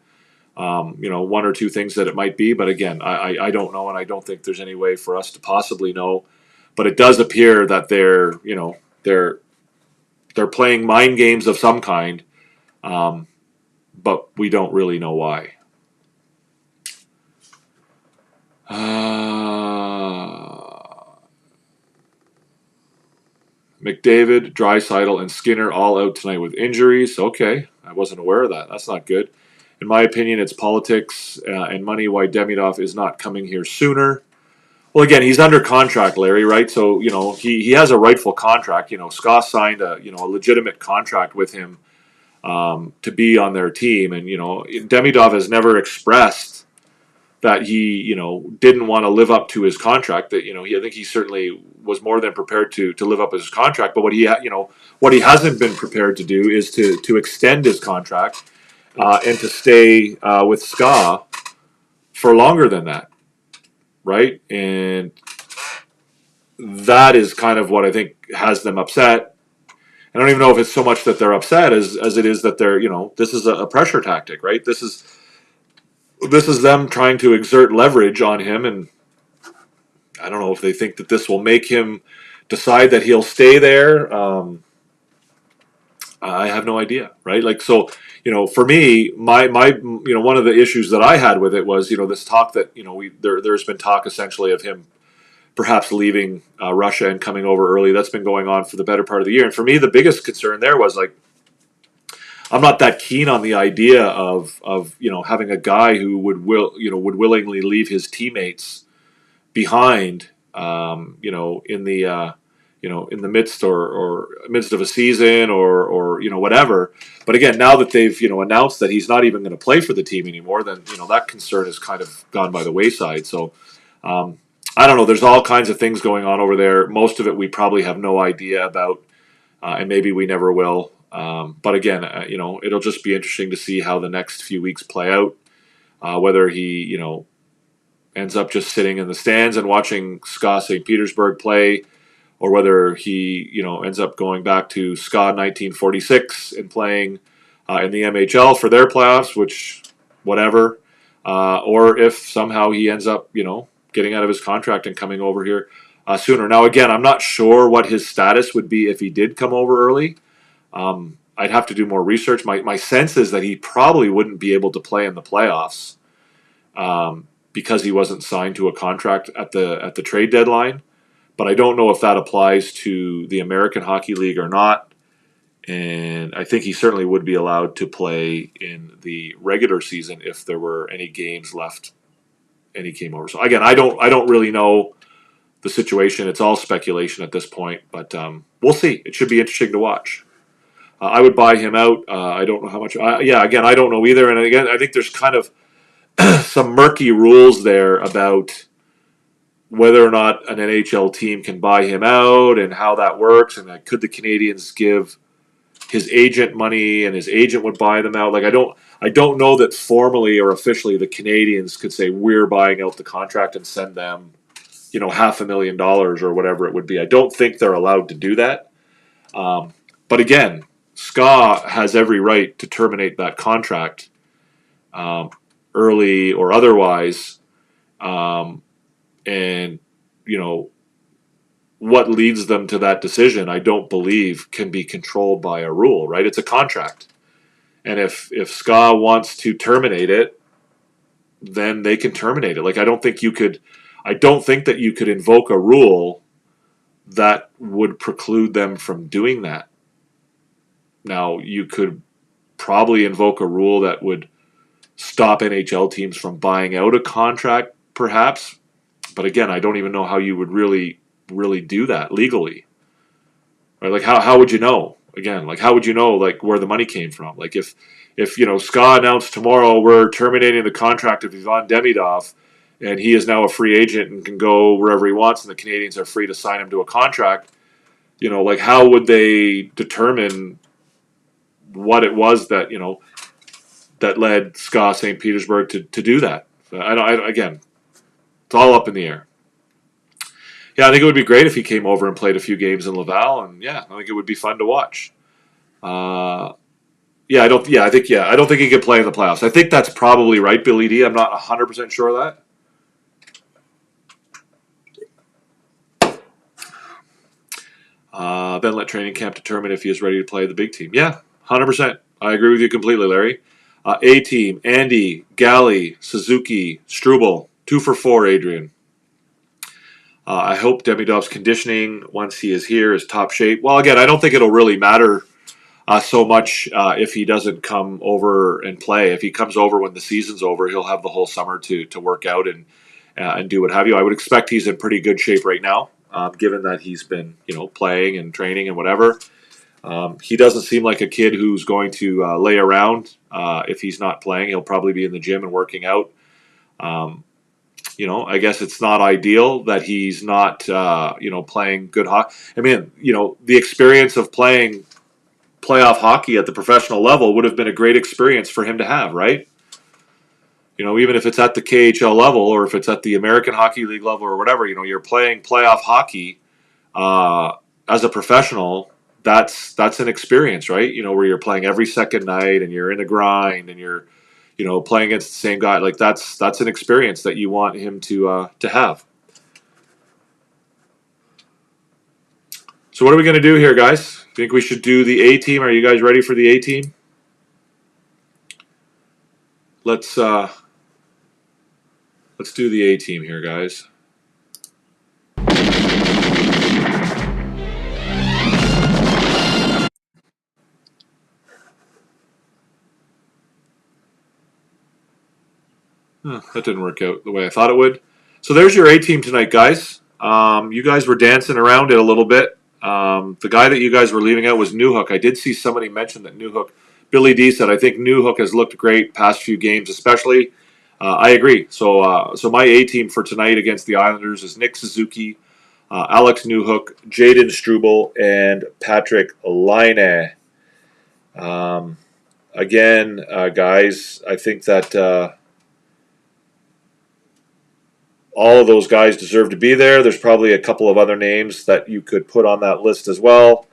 One or two things that it might be, but again, I don't know, and I don't think there's any way for us to possibly know. But it does appear that they're playing mind games of some kind. But we don't really know why. McDavid, Draisaitl, and Skinner all out tonight with injuries. Okay, I wasn't aware of that. That's not good. In my opinion, it's politics and money why Demidov is not coming here sooner. Well, again, he's under contract, Larry, right? So, he has a rightful contract. Scott signed a legitimate contract with him to be on their team. And, Demidov has never expressed that he, didn't want to live up to his contract. That, I think he certainly was more than prepared to live up his contract. But what he hasn't been prepared to do is to extend his contract and to stay with SCA for longer than that. Right? And that is kind of what I think has them upset. I don't even know if it's so much that they're upset as it is that they're, this is a pressure tactic, right? This is them trying to exert leverage on him, and I don't know if they think that this will make him decide that he'll stay there. I have no idea, right? Like, so, for me, my one of the issues that I had with it was, this talk that, there's been talk essentially of him perhaps leaving Russia and coming over early. That's been going on for the better part of the year. And for me, the biggest concern there was like, I'm not that keen on the idea of having a guy who would willingly leave his teammates behind, in the midst or midst of a season or whatever. But again, now that they've announced that he's not even going to play for the team anymore, then that concern has kind of gone by the wayside. So. I don't know. There's all kinds of things going on over there. Most of it we probably have no idea about, and maybe we never will. But again, it'll just be interesting to see how the next few weeks play out. Whether he, ends up just sitting in the stands and watching SCA St. Petersburg play, or whether he, ends up going back to SCA 1946 and playing in the MHL for their playoffs, which whatever. Or if somehow he ends up, getting out of his contract and coming over here sooner. Now, again, I'm not sure what his status would be if he did come over early. I'd have to do more research. My sense is that he probably wouldn't be able to play in the playoffs because he wasn't signed to a contract at the trade deadline. But I don't know if that applies to the American Hockey League or not. And I think he certainly would be allowed to play in the regular season if there were any games left and he came over. So again, I don't really know the situation. It's all speculation at this point, but we'll see. It should be interesting to watch. I would buy him out. I don't know how much. Again, I don't know either. And again, I think there's kind of some murky rules there about whether or not an NHL team can buy him out and how that works, and could the Canadiens give his agent money and his agent would buy them out. Like I don't know that formally or officially the Canadiens could say we're buying out the contract and send them, $500,000 or whatever it would be. I don't think they're allowed to do that. But again, SCA has every right to terminate that contract early or otherwise. And, what leads them to that decision, I don't believe can be controlled by a rule, right? It's a contract. And if SCA wants to terminate it, then they can terminate it. Like I don't think that you could invoke a rule that would preclude them from doing that. Now, you could probably invoke a rule that would stop NHL teams from buying out a contract, perhaps. But again, I don't even know how you would really do that legally. Right? Like how would you know? Again, like how would you know like where the money came from? Like if SCA announced tomorrow we're terminating the contract of Ivan Demidov and he is now a free agent and can go wherever he wants and the Canadiens are free to sign him to a contract, like how would they determine what it was that, that led SCA St. Petersburg to do that? Again, it's all up in the air. Yeah, I think it would be great if he came over and played a few games in Laval, and yeah, I think it would be fun to watch. I don't think he could play in the playoffs. I think that's probably right, Billy D. I'm not 100% sure of that. Then let training camp determine if he is ready to play the big team. Yeah, 100%. I agree with you completely, Larry. A team, Andy, Galley, Suzuki, Struble, 2 for 4, Adrian. I hope Demidov's conditioning once he is here is top shape. Well, again, I don't think it'll really matter so much if he doesn't come over and play. If he comes over when the season's over, he'll have the whole summer to work out and do what have you. I would expect he's in pretty good shape right now, given that he's been playing and training and whatever. He doesn't seem like a kid who's going to lay around if he's not playing. He'll probably be in the gym and working out. I guess it's not ideal that he's not, playing good hockey. I mean, the experience of playing playoff hockey at the professional level would have been a great experience for him to have, right? Even if it's at the KHL level or if it's at the American Hockey League level or whatever, you're playing playoff hockey as a professional. That's an experience, right? Where you're playing every second night and you're in the grind and you're playing against the same guy. Like that's an experience that you want him to have. So what are we going to do here, guys? Think we should do the A team? Are you guys ready for the A team? Let's do the A team here, guys. That didn't work out the way I thought it would. So there's your A team tonight, guys. You guys were dancing around it a little bit. The guy that you guys were leaving out was Newhook. I did see somebody mention that Newhook. Billy D said, I think Newhook has looked great past few games, especially. I agree. So my A team for tonight against the Islanders is Nick Suzuki, Alex Newhook, Jaden Struble, and Patrick Laine. Again, guys, I think that all of those guys deserve to be there. There's probably a couple of other names that you could put on that list as well.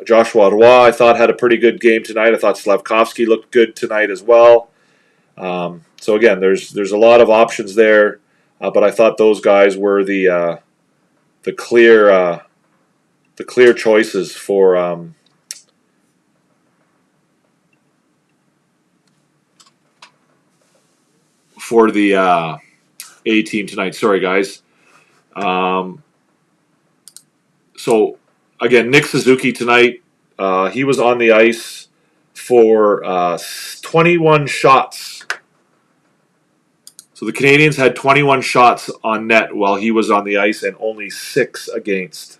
Joshua Roy, I thought, had a pretty good game tonight. I thought Slavkovsky looked good tonight as well. So again, there's a lot of options there, but I thought those guys were the clear choices for the A team tonight. Sorry, guys. So again, Nick Suzuki tonight. He was on the ice for 21 shots. So the Canadiens had 21 shots on net while he was on the ice, and only 6 against.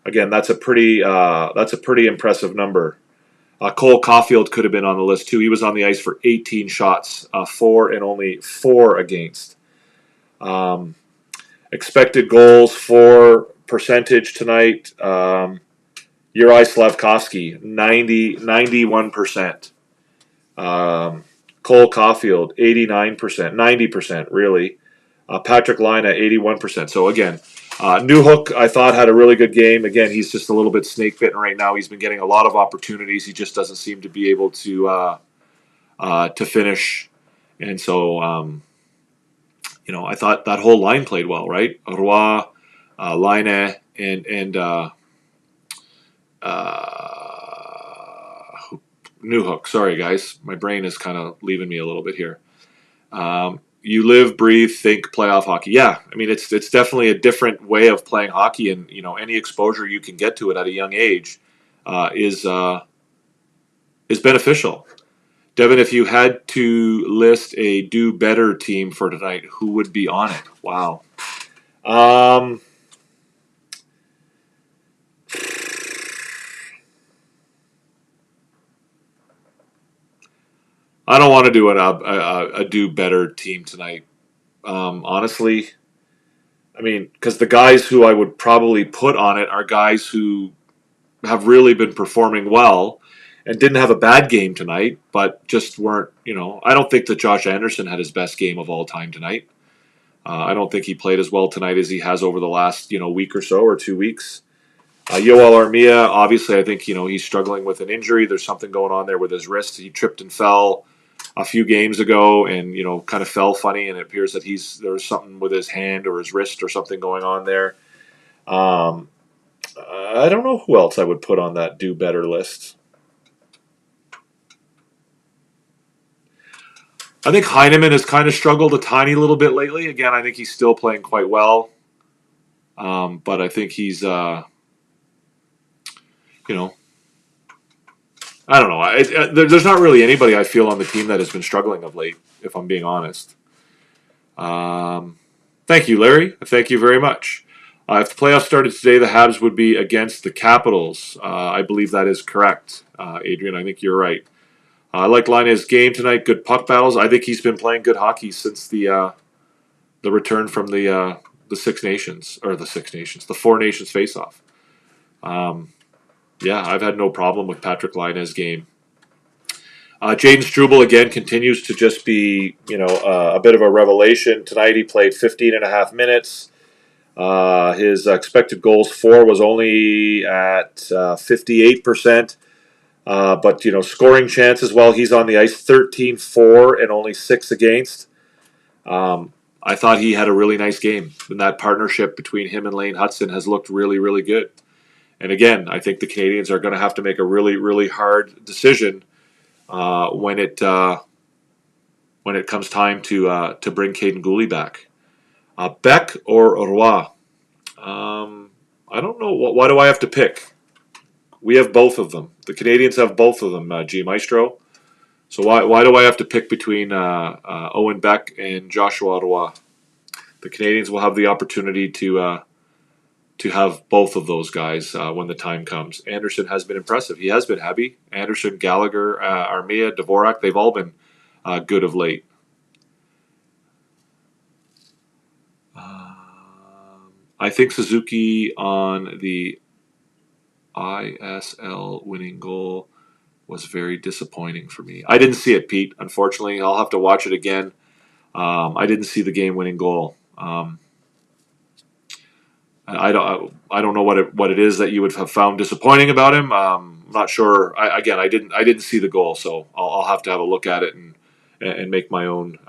Again, that's a pretty impressive number. Cole Caulfield could have been on the list too. He was on the ice for 18 shots, 4 and only 4 against. Expected goals for percentage tonight. Uri Slavkovsky, 91%. Cole Caulfield, 89%, 90% really. Patrick Laine, 81%. So again, Newhook, I thought, had a really good game. Again, he's just a little bit snake bitten right now. He's been getting a lot of opportunities. He just doesn't seem to be able to finish. And so, I thought that whole line played well, right? Roy, Laine, and Newhook. Sorry, guys. My brain is kind of leaving me a little bit here. You live, breathe, think playoff hockey. Yeah, I mean, it's definitely a different way of playing hockey, and any exposure you can get to it at a young age is beneficial. Devin, if you had to list a do better team for tonight, who would be on it? Wow. I don't want to do a do better team tonight. Honestly, I mean, because the guys who I would probably put on it are guys who have really been performing well and didn't have a bad game tonight, but just weren't, I don't think that Josh Anderson had his best game of all time tonight. I don't think he played as well tonight as he has over the last, week or so or 2 weeks. Yoel Armia, obviously, I think, he's struggling with an injury. There's something going on there with his wrist. He tripped and fell a few games ago and, kind of fell funny, and it appears that there was something with his hand or his wrist or something going on there. I don't know who else I would put on that do better list. I think Heineman has kind of struggled a tiny little bit lately. Again, I think he's still playing quite well. But I think he's, I don't know. There's not really anybody I feel on the team that has been struggling of late, if I'm being honest. Thank you, Larry. Thank you very much. If the playoffs started today, the Habs would be against the Capitals. I believe that is correct, Adrian. I think you're right. I like Laine's game tonight. Good puck battles. I think he's been playing good hockey since the return from the Six Nations, the Four Nations face-off. Yeah, I've had no problem with Patrick Laine's game. Jaden Struble, again, continues to just be, a bit of a revelation. Tonight he played 15 and a half minutes. His expected goals for was only at 58%. But, scoring chances while he's on the ice, 13-4 and only 6 against. I thought he had a really nice game. And that partnership between him and Lane Hudson has looked really, really good. And again, I think the Canadiens are going to have to make a really, really hard decision when it comes time to bring Caden Gooley back. Beck or Roy? I don't know. Why do I have to pick? We have both of them. The Canadiens have both of them, G Maestro. So why do I have to pick between Owen Beck and Joshua Roy? The Canadiens will have the opportunity to have both of those guys when the time comes. Anderson has been impressive. He has been happy. Anderson, Gallagher, Armia, Dvorak, they've all been good of late. I think Suzuki on the ISL winning goal was very disappointing for me. I didn't see it, Pete. Unfortunately, I'll have to watch it again. I didn't see the game-winning goal. I don't know what it is that you would have found disappointing about him. I'm not sure. I didn't see the goal, so I'll have to have a look at it and make my own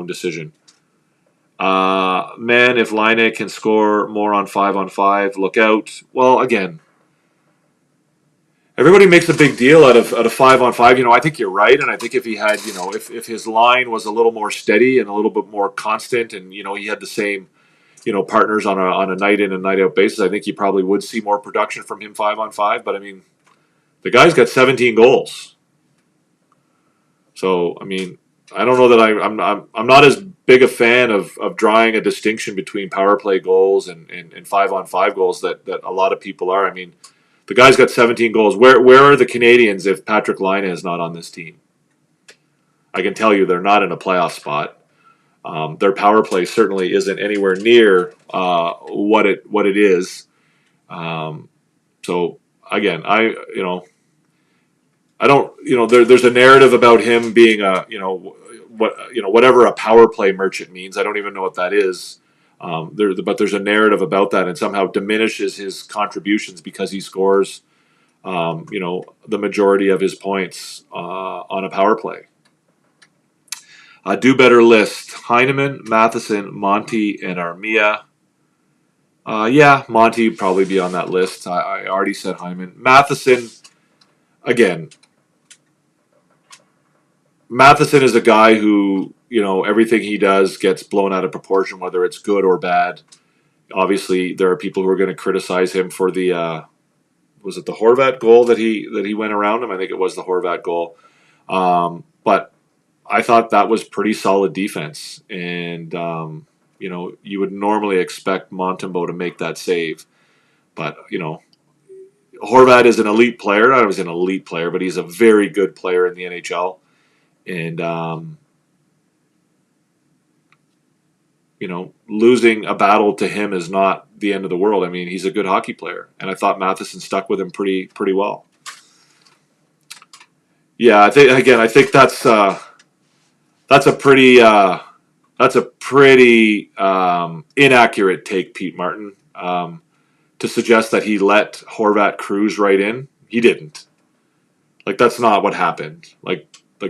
decision. Man, if Laine can score more on 5-on-5, look out. Well, again, everybody makes a big deal out of 5-on-5. I think you're right, and I think if he had, if his line was a little more steady and a little bit more constant, and he had the same, partners on a night in and night out basis, I think you probably would see more production from him 5-on-5. But I mean, the guy's got 17 goals. So I mean, I don't know that I'm not as big a fan of drawing a distinction between power play goals and 5-on-5 goals that a lot of people are. I mean, the guy's got 17 goals. Where are the Canadiens if Patrick Laine is not on this team? I can tell you they're not in a playoff spot. Their power play certainly isn't anywhere near what it is. So again, I don't, there's a narrative about him being whatever a power play merchant means. I don't even know what that is. But there's a narrative about that, and somehow diminishes his contributions because he scores, the majority of his points on a power play. Do better list: Heineman, Matheson, Monty, and Armia. Yeah, Monty would probably be on that list. I already said Hyman. Matheson, again, Matheson is a guy who, everything he does gets blown out of proportion, whether it's good or bad. Obviously, there are people who are going to criticize him for the, was it the Horvat goal that he went around him? I think it was the Horvat goal. But I thought that was pretty solid defense. And, you would normally expect Montembeault to make that save. But, Horvat is an elite player. Not an elite player, but he's a very good player in the NHL. And, losing a battle to him is not the end of the world. I mean, he's a good hockey player. And I thought Matheson stuck with him pretty well. Yeah, I think that's a pretty inaccurate take, Pete Martin. To suggest that he let Horvat cruise right in. He didn't. That's not what happened.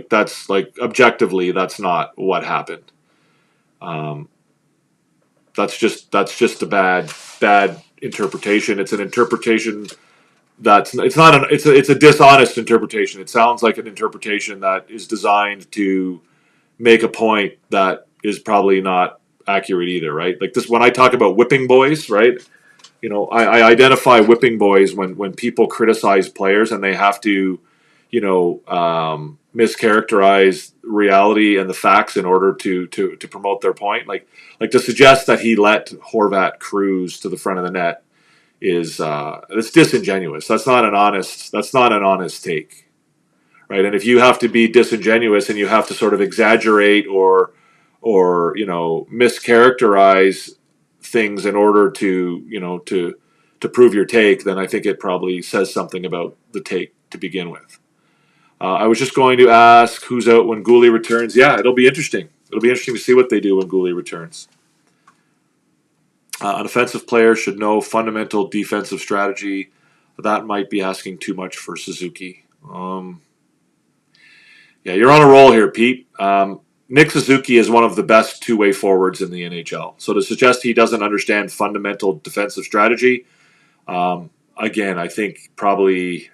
That's objectively, that's not what happened. That's just a bad interpretation. It's an interpretation it's a dishonest interpretation. It sounds like an interpretation that is designed to make a point that is probably not accurate either, right? When I talk about whipping boys, right? I identify whipping boys when people criticize players and they have to, mischaracterize reality and the facts in order to promote their point. To suggest that he let Horvat cruise to the front of the net is it's disingenuous. That's not an honest take, right? And if you have to be disingenuous and you have to sort of exaggerate or mischaracterize things in order to prove your take, then I think it probably says something about the take to begin with. I was just going to ask who's out when Goulet returns. Yeah, it'll be interesting. It'll be interesting to see what they do when Goulet returns. An offensive player should know fundamental defensive strategy. That might be asking too much for Suzuki. Yeah, you're on a roll here, Pete. Nick Suzuki is one of the best two-way forwards in the NHL. So to suggest he doesn't understand fundamental defensive strategy, again, I think probably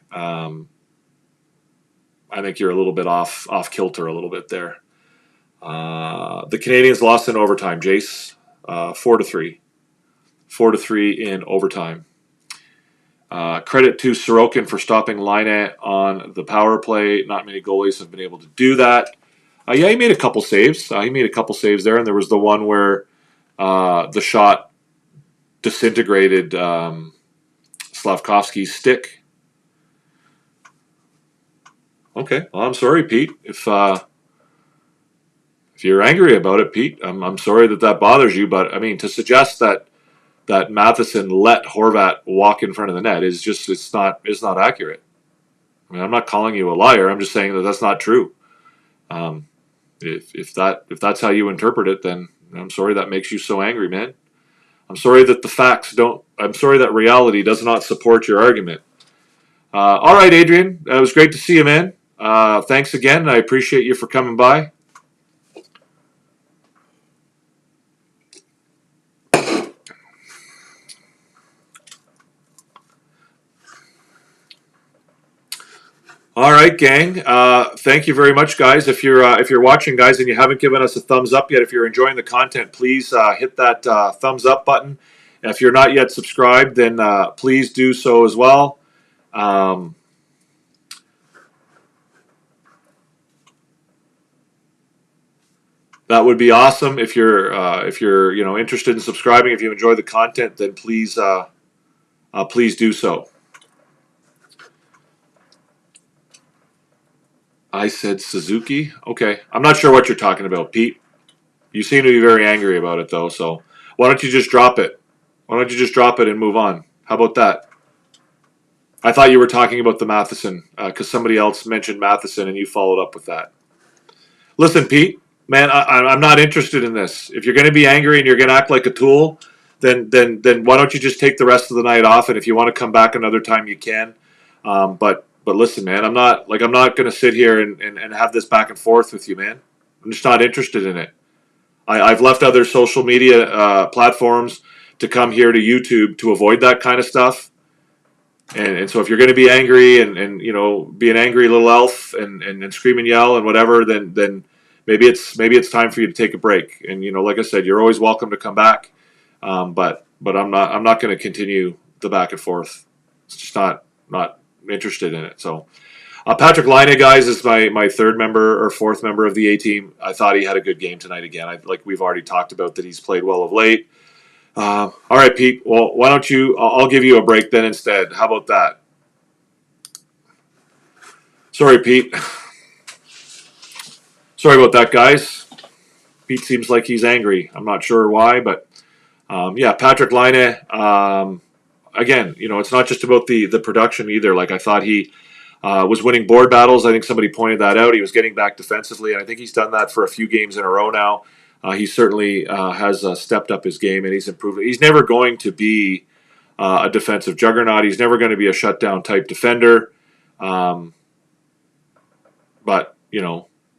I think you're a little bit off kilter a little bit there. The Canadiens lost in overtime, Jace, 4-3. 4-3 in overtime. Credit to Sorokin for stopping Laine on the power play. Not many goalies have been able to do that. Yeah, he made a couple saves. He made a couple saves there, and there was the one where the shot disintegrated Slavkovsky's stick. Okay, well, I'm sorry, Pete. If you're angry about it, Pete, I'm sorry that bothers you. But I mean, to suggest that Matheson let Horvat walk in front of the net is just it's not accurate. I mean, I'm not calling you a liar. I'm just saying that that's not true. If that's how you interpret it, then I'm sorry that makes you so angry, man. I'm sorry that the facts don't. I'm sorry that reality does not support your argument. All right, Adrian, it was great to see you, man. Thanks again. I appreciate you for coming by. All right, gang. Thank you very much, guys. If you're watching, guys, and you haven't given us a thumbs up yet, if you're enjoying the content, please hit that thumbs up button. And if you're not yet subscribed, then please do so as well. That would be awesome. If you're interested in subscribing, if you enjoy the content, then please do so. I said Suzuki. Okay, I'm not sure what you're talking about, Pete. You seem to be very angry about it, though. So why don't you just drop it? Why don't you just drop it and move on? How about that? I thought you were talking about the Matheson because somebody else mentioned Matheson and you followed up with that. Listen, Pete, man, I'm not interested in this. If you're going to be angry and you're going to act like a tool, then why don't you just take the rest of the night off? And if you want to come back another time, you can. But listen, man, I'm not going to sit here and have this back and forth with you, man. I'm just not interested in it. I've left other social media platforms to come here to YouTube to avoid that kind of stuff. And so if you're going to be angry and be an angry little elf and scream and yell and whatever, then maybe it's time for you to take a break. And like I said, you're always welcome to come back. But I'm not going to continue the back and forth. It's just not interested in it. So Patrick Laine, guys, is my third member or fourth member of the A team. I thought he had a good game tonight again. Like we've already talked about that he's played well of late. All right, Pete. Well, why don't you? I'll give you a break then instead. How about that? Sorry, Pete. Sorry about that, guys. Pete seems like he's angry. I'm not sure why, but yeah, Patrick Laine. Again, it's not just about the production either. Like I thought he was winning board battles. I think somebody pointed that out. He was getting back defensively, and I think he's done that for a few games in a row now. He certainly has stepped up his game, and he's improved. He's never going to be a defensive juggernaut. He's never going to be a shutdown type defender. But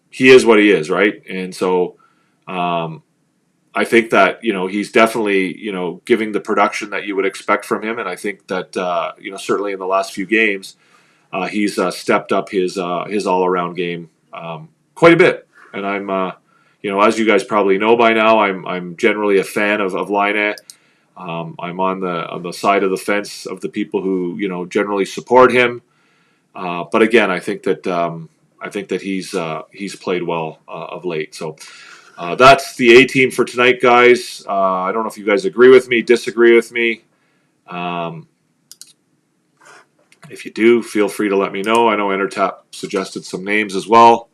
he is what he is, right? And so I think that he's definitely giving the production that you would expect from him, and I think that certainly in the last few games he's stepped up his all around game quite a bit, and I'm. As you guys probably know by now, I'm generally a fan of Laine. I'm on the side of the fence of the people who generally support him. But again, I think that he's played well of late. So that's the A team for tonight, guys. I don't know if you guys agree with me, disagree with me. If you do, feel free to let me know. I know Entertap suggested some names as well.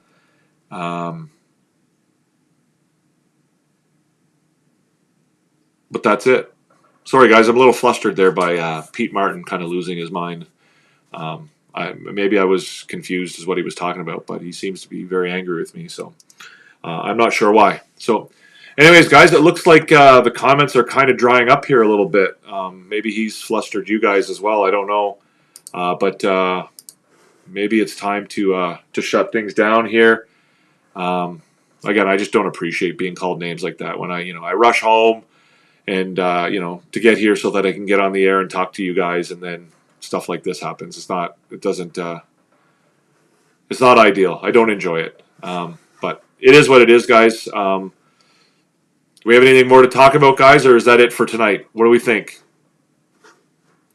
But that's it. Sorry, guys. I'm a little flustered there by Pete Martin kind of losing his mind. Maybe I was confused as what he was talking about, but he seems to be very angry with me. So I'm not sure why. So anyways, guys, it looks like the comments are kind of drying up here a little bit. Maybe he's flustered you guys as well. I don't know. But maybe it's time to shut things down here. Again, I just don't appreciate being called names like that when I rush home. And, to get here so that I can get on the air and talk to you guys, and then stuff like this happens. It's not ideal. I don't enjoy it. But it is what it is, guys. Do we have anything more to talk about, guys, or is that it for tonight? What do we think?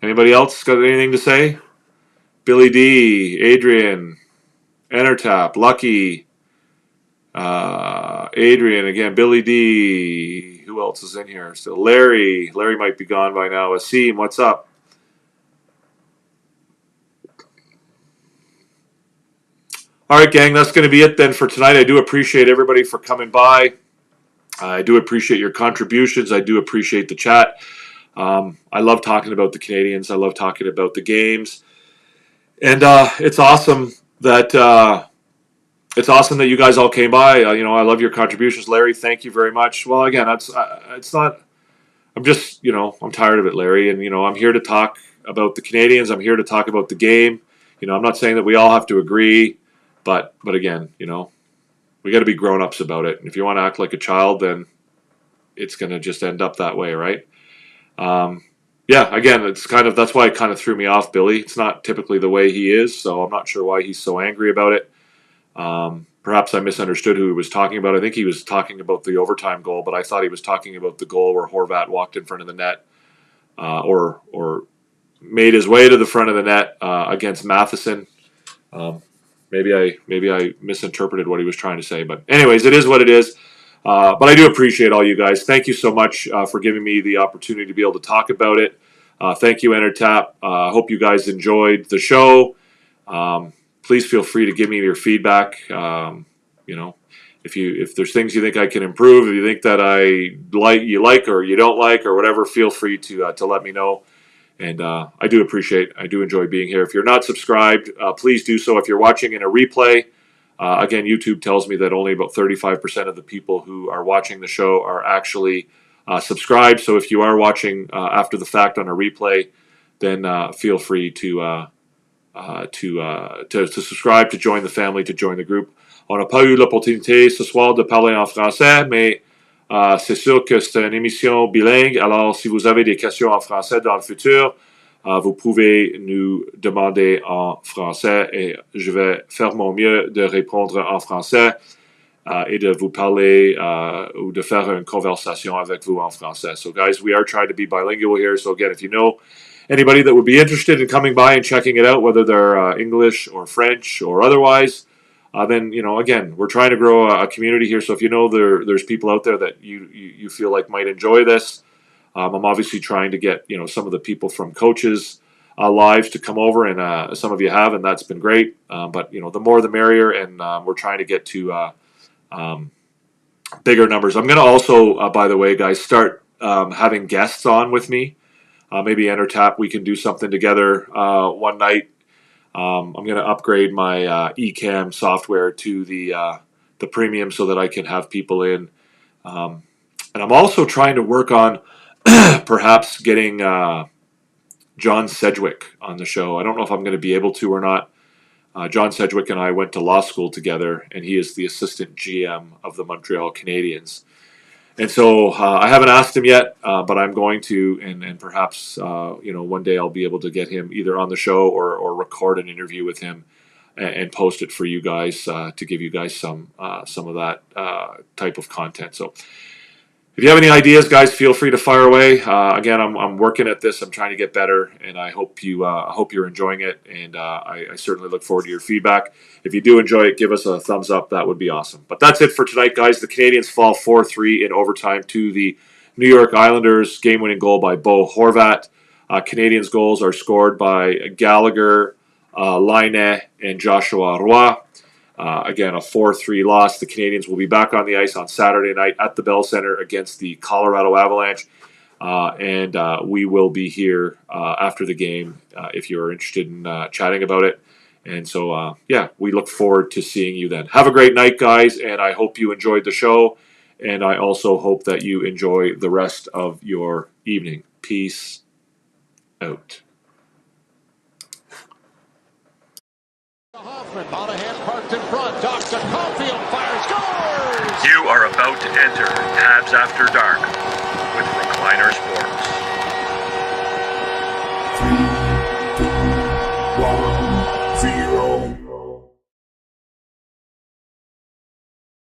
Anybody else got anything to say? Billy D, Adrian, Entertap, Lucky, Adrian again, Billy D. Who else is in here? So Larry might be gone by now. Asim, what's up? All right, gang, that's going to be it then for tonight. I do appreciate everybody for coming by. I do appreciate your contributions. I do appreciate the chat. I love talking about the Canadiens. I love talking about the games, and it's awesome that. It's awesome that you guys all came by. I love your contributions, Larry. Thank you very much. Well, again, it's not. I'm just, I'm tired of it, Larry. And I'm here to talk about the Canadiens. I'm here to talk about the game. I'm not saying that we all have to agree, but again, we got to be grown-ups about it. And if you want to act like a child, then it's going to just end up that way, right? Yeah. Again, that's why it kind of threw me off, Billy. It's not typically the way he is, so I'm not sure why he's so angry about it. Perhaps I misunderstood who he was talking about. I think he was talking about the overtime goal, but I thought he was talking about the goal where Horvat walked in front of the net, or made his way to the front of the net against Matheson. Maybe I misinterpreted what he was trying to say, but anyways, it is what it is. But I do appreciate all you guys. Thank you so much for giving me the opportunity to be able to talk about it. Thank you, Entertap. Hope you guys enjoyed the show. Please feel free to give me your feedback. if there's things you think I can improve, if you think that you like or you don't like or whatever, feel free to let me know. And I do enjoy being here. If you're not subscribed, please do so. If you're watching in a replay, again, YouTube tells me that only about 35% of the people who are watching the show are actually subscribed. So if you are watching after the fact on a replay, then feel free to subscribe, to join the family, to join the group. On n'a pas eu l'opportunité ce soir de parler en français, mais c'est sûr que c'est une émission bilingue. Alors, si vous avez des questions en français dans le futur, vous pouvez nous demander en français et je vais faire mon mieux de répondre en français et de vous parler ou de faire une conversation avec vous en français. So, guys, we are trying to be bilingual here. So, again, if you know anybody that would be interested in coming by and checking it out, whether they're English or French or otherwise, then, again, we're trying to grow a community here. So if you know there's people out there that you feel like might enjoy this, I'm obviously trying to get, some of the people from coaches' lives to come over, and some of you have, and that's been great. But, the more the merrier, and we're trying to get to bigger numbers. I'm going to also, by the way, guys, start having guests on with me. Maybe EnterTap, we can do something together one night. I'm going to upgrade my eCam software to the premium so that I can have people in. And I'm also trying to work on perhaps getting John Sedgwick on the show. I don't know if I'm going to be able to or not. John Sedgwick and I went to law school together, and he is the assistant GM of the Montreal Canadiens. And so I haven't asked him yet, but I'm going to, and perhaps one day I'll be able to get him either on the show or record an interview with him and post it for you guys to give you guys some of that type of content. So if you have any ideas, guys, feel free to fire away. Again, I'm working at this. I'm trying to get better, and I hope you're enjoying it. And I certainly look forward to your feedback. If you do enjoy it, give us a thumbs up. That would be awesome. But that's it for tonight, guys. The Canadiens fall 4-3 in overtime to the New York Islanders. Game-winning goal by Bo Horvat. Canadiens goals are scored by Gallagher, Laine, and Joshua Roy. Again, a 4-3 loss. The Canadiens will be back on the ice on Saturday night at the Bell Center against the Colorado Avalanche. And we will be here after the game if you're interested in chatting about it. And so, we look forward to seeing you then. Have a great night, guys, and I hope you enjoyed the show. And I also hope that you enjoy the rest of your evening. Peace out. Hoffman, Monahan parked in front, docks to Caulfield, fires, scores! You are about to enter Habs After Dark with Recliner Sports.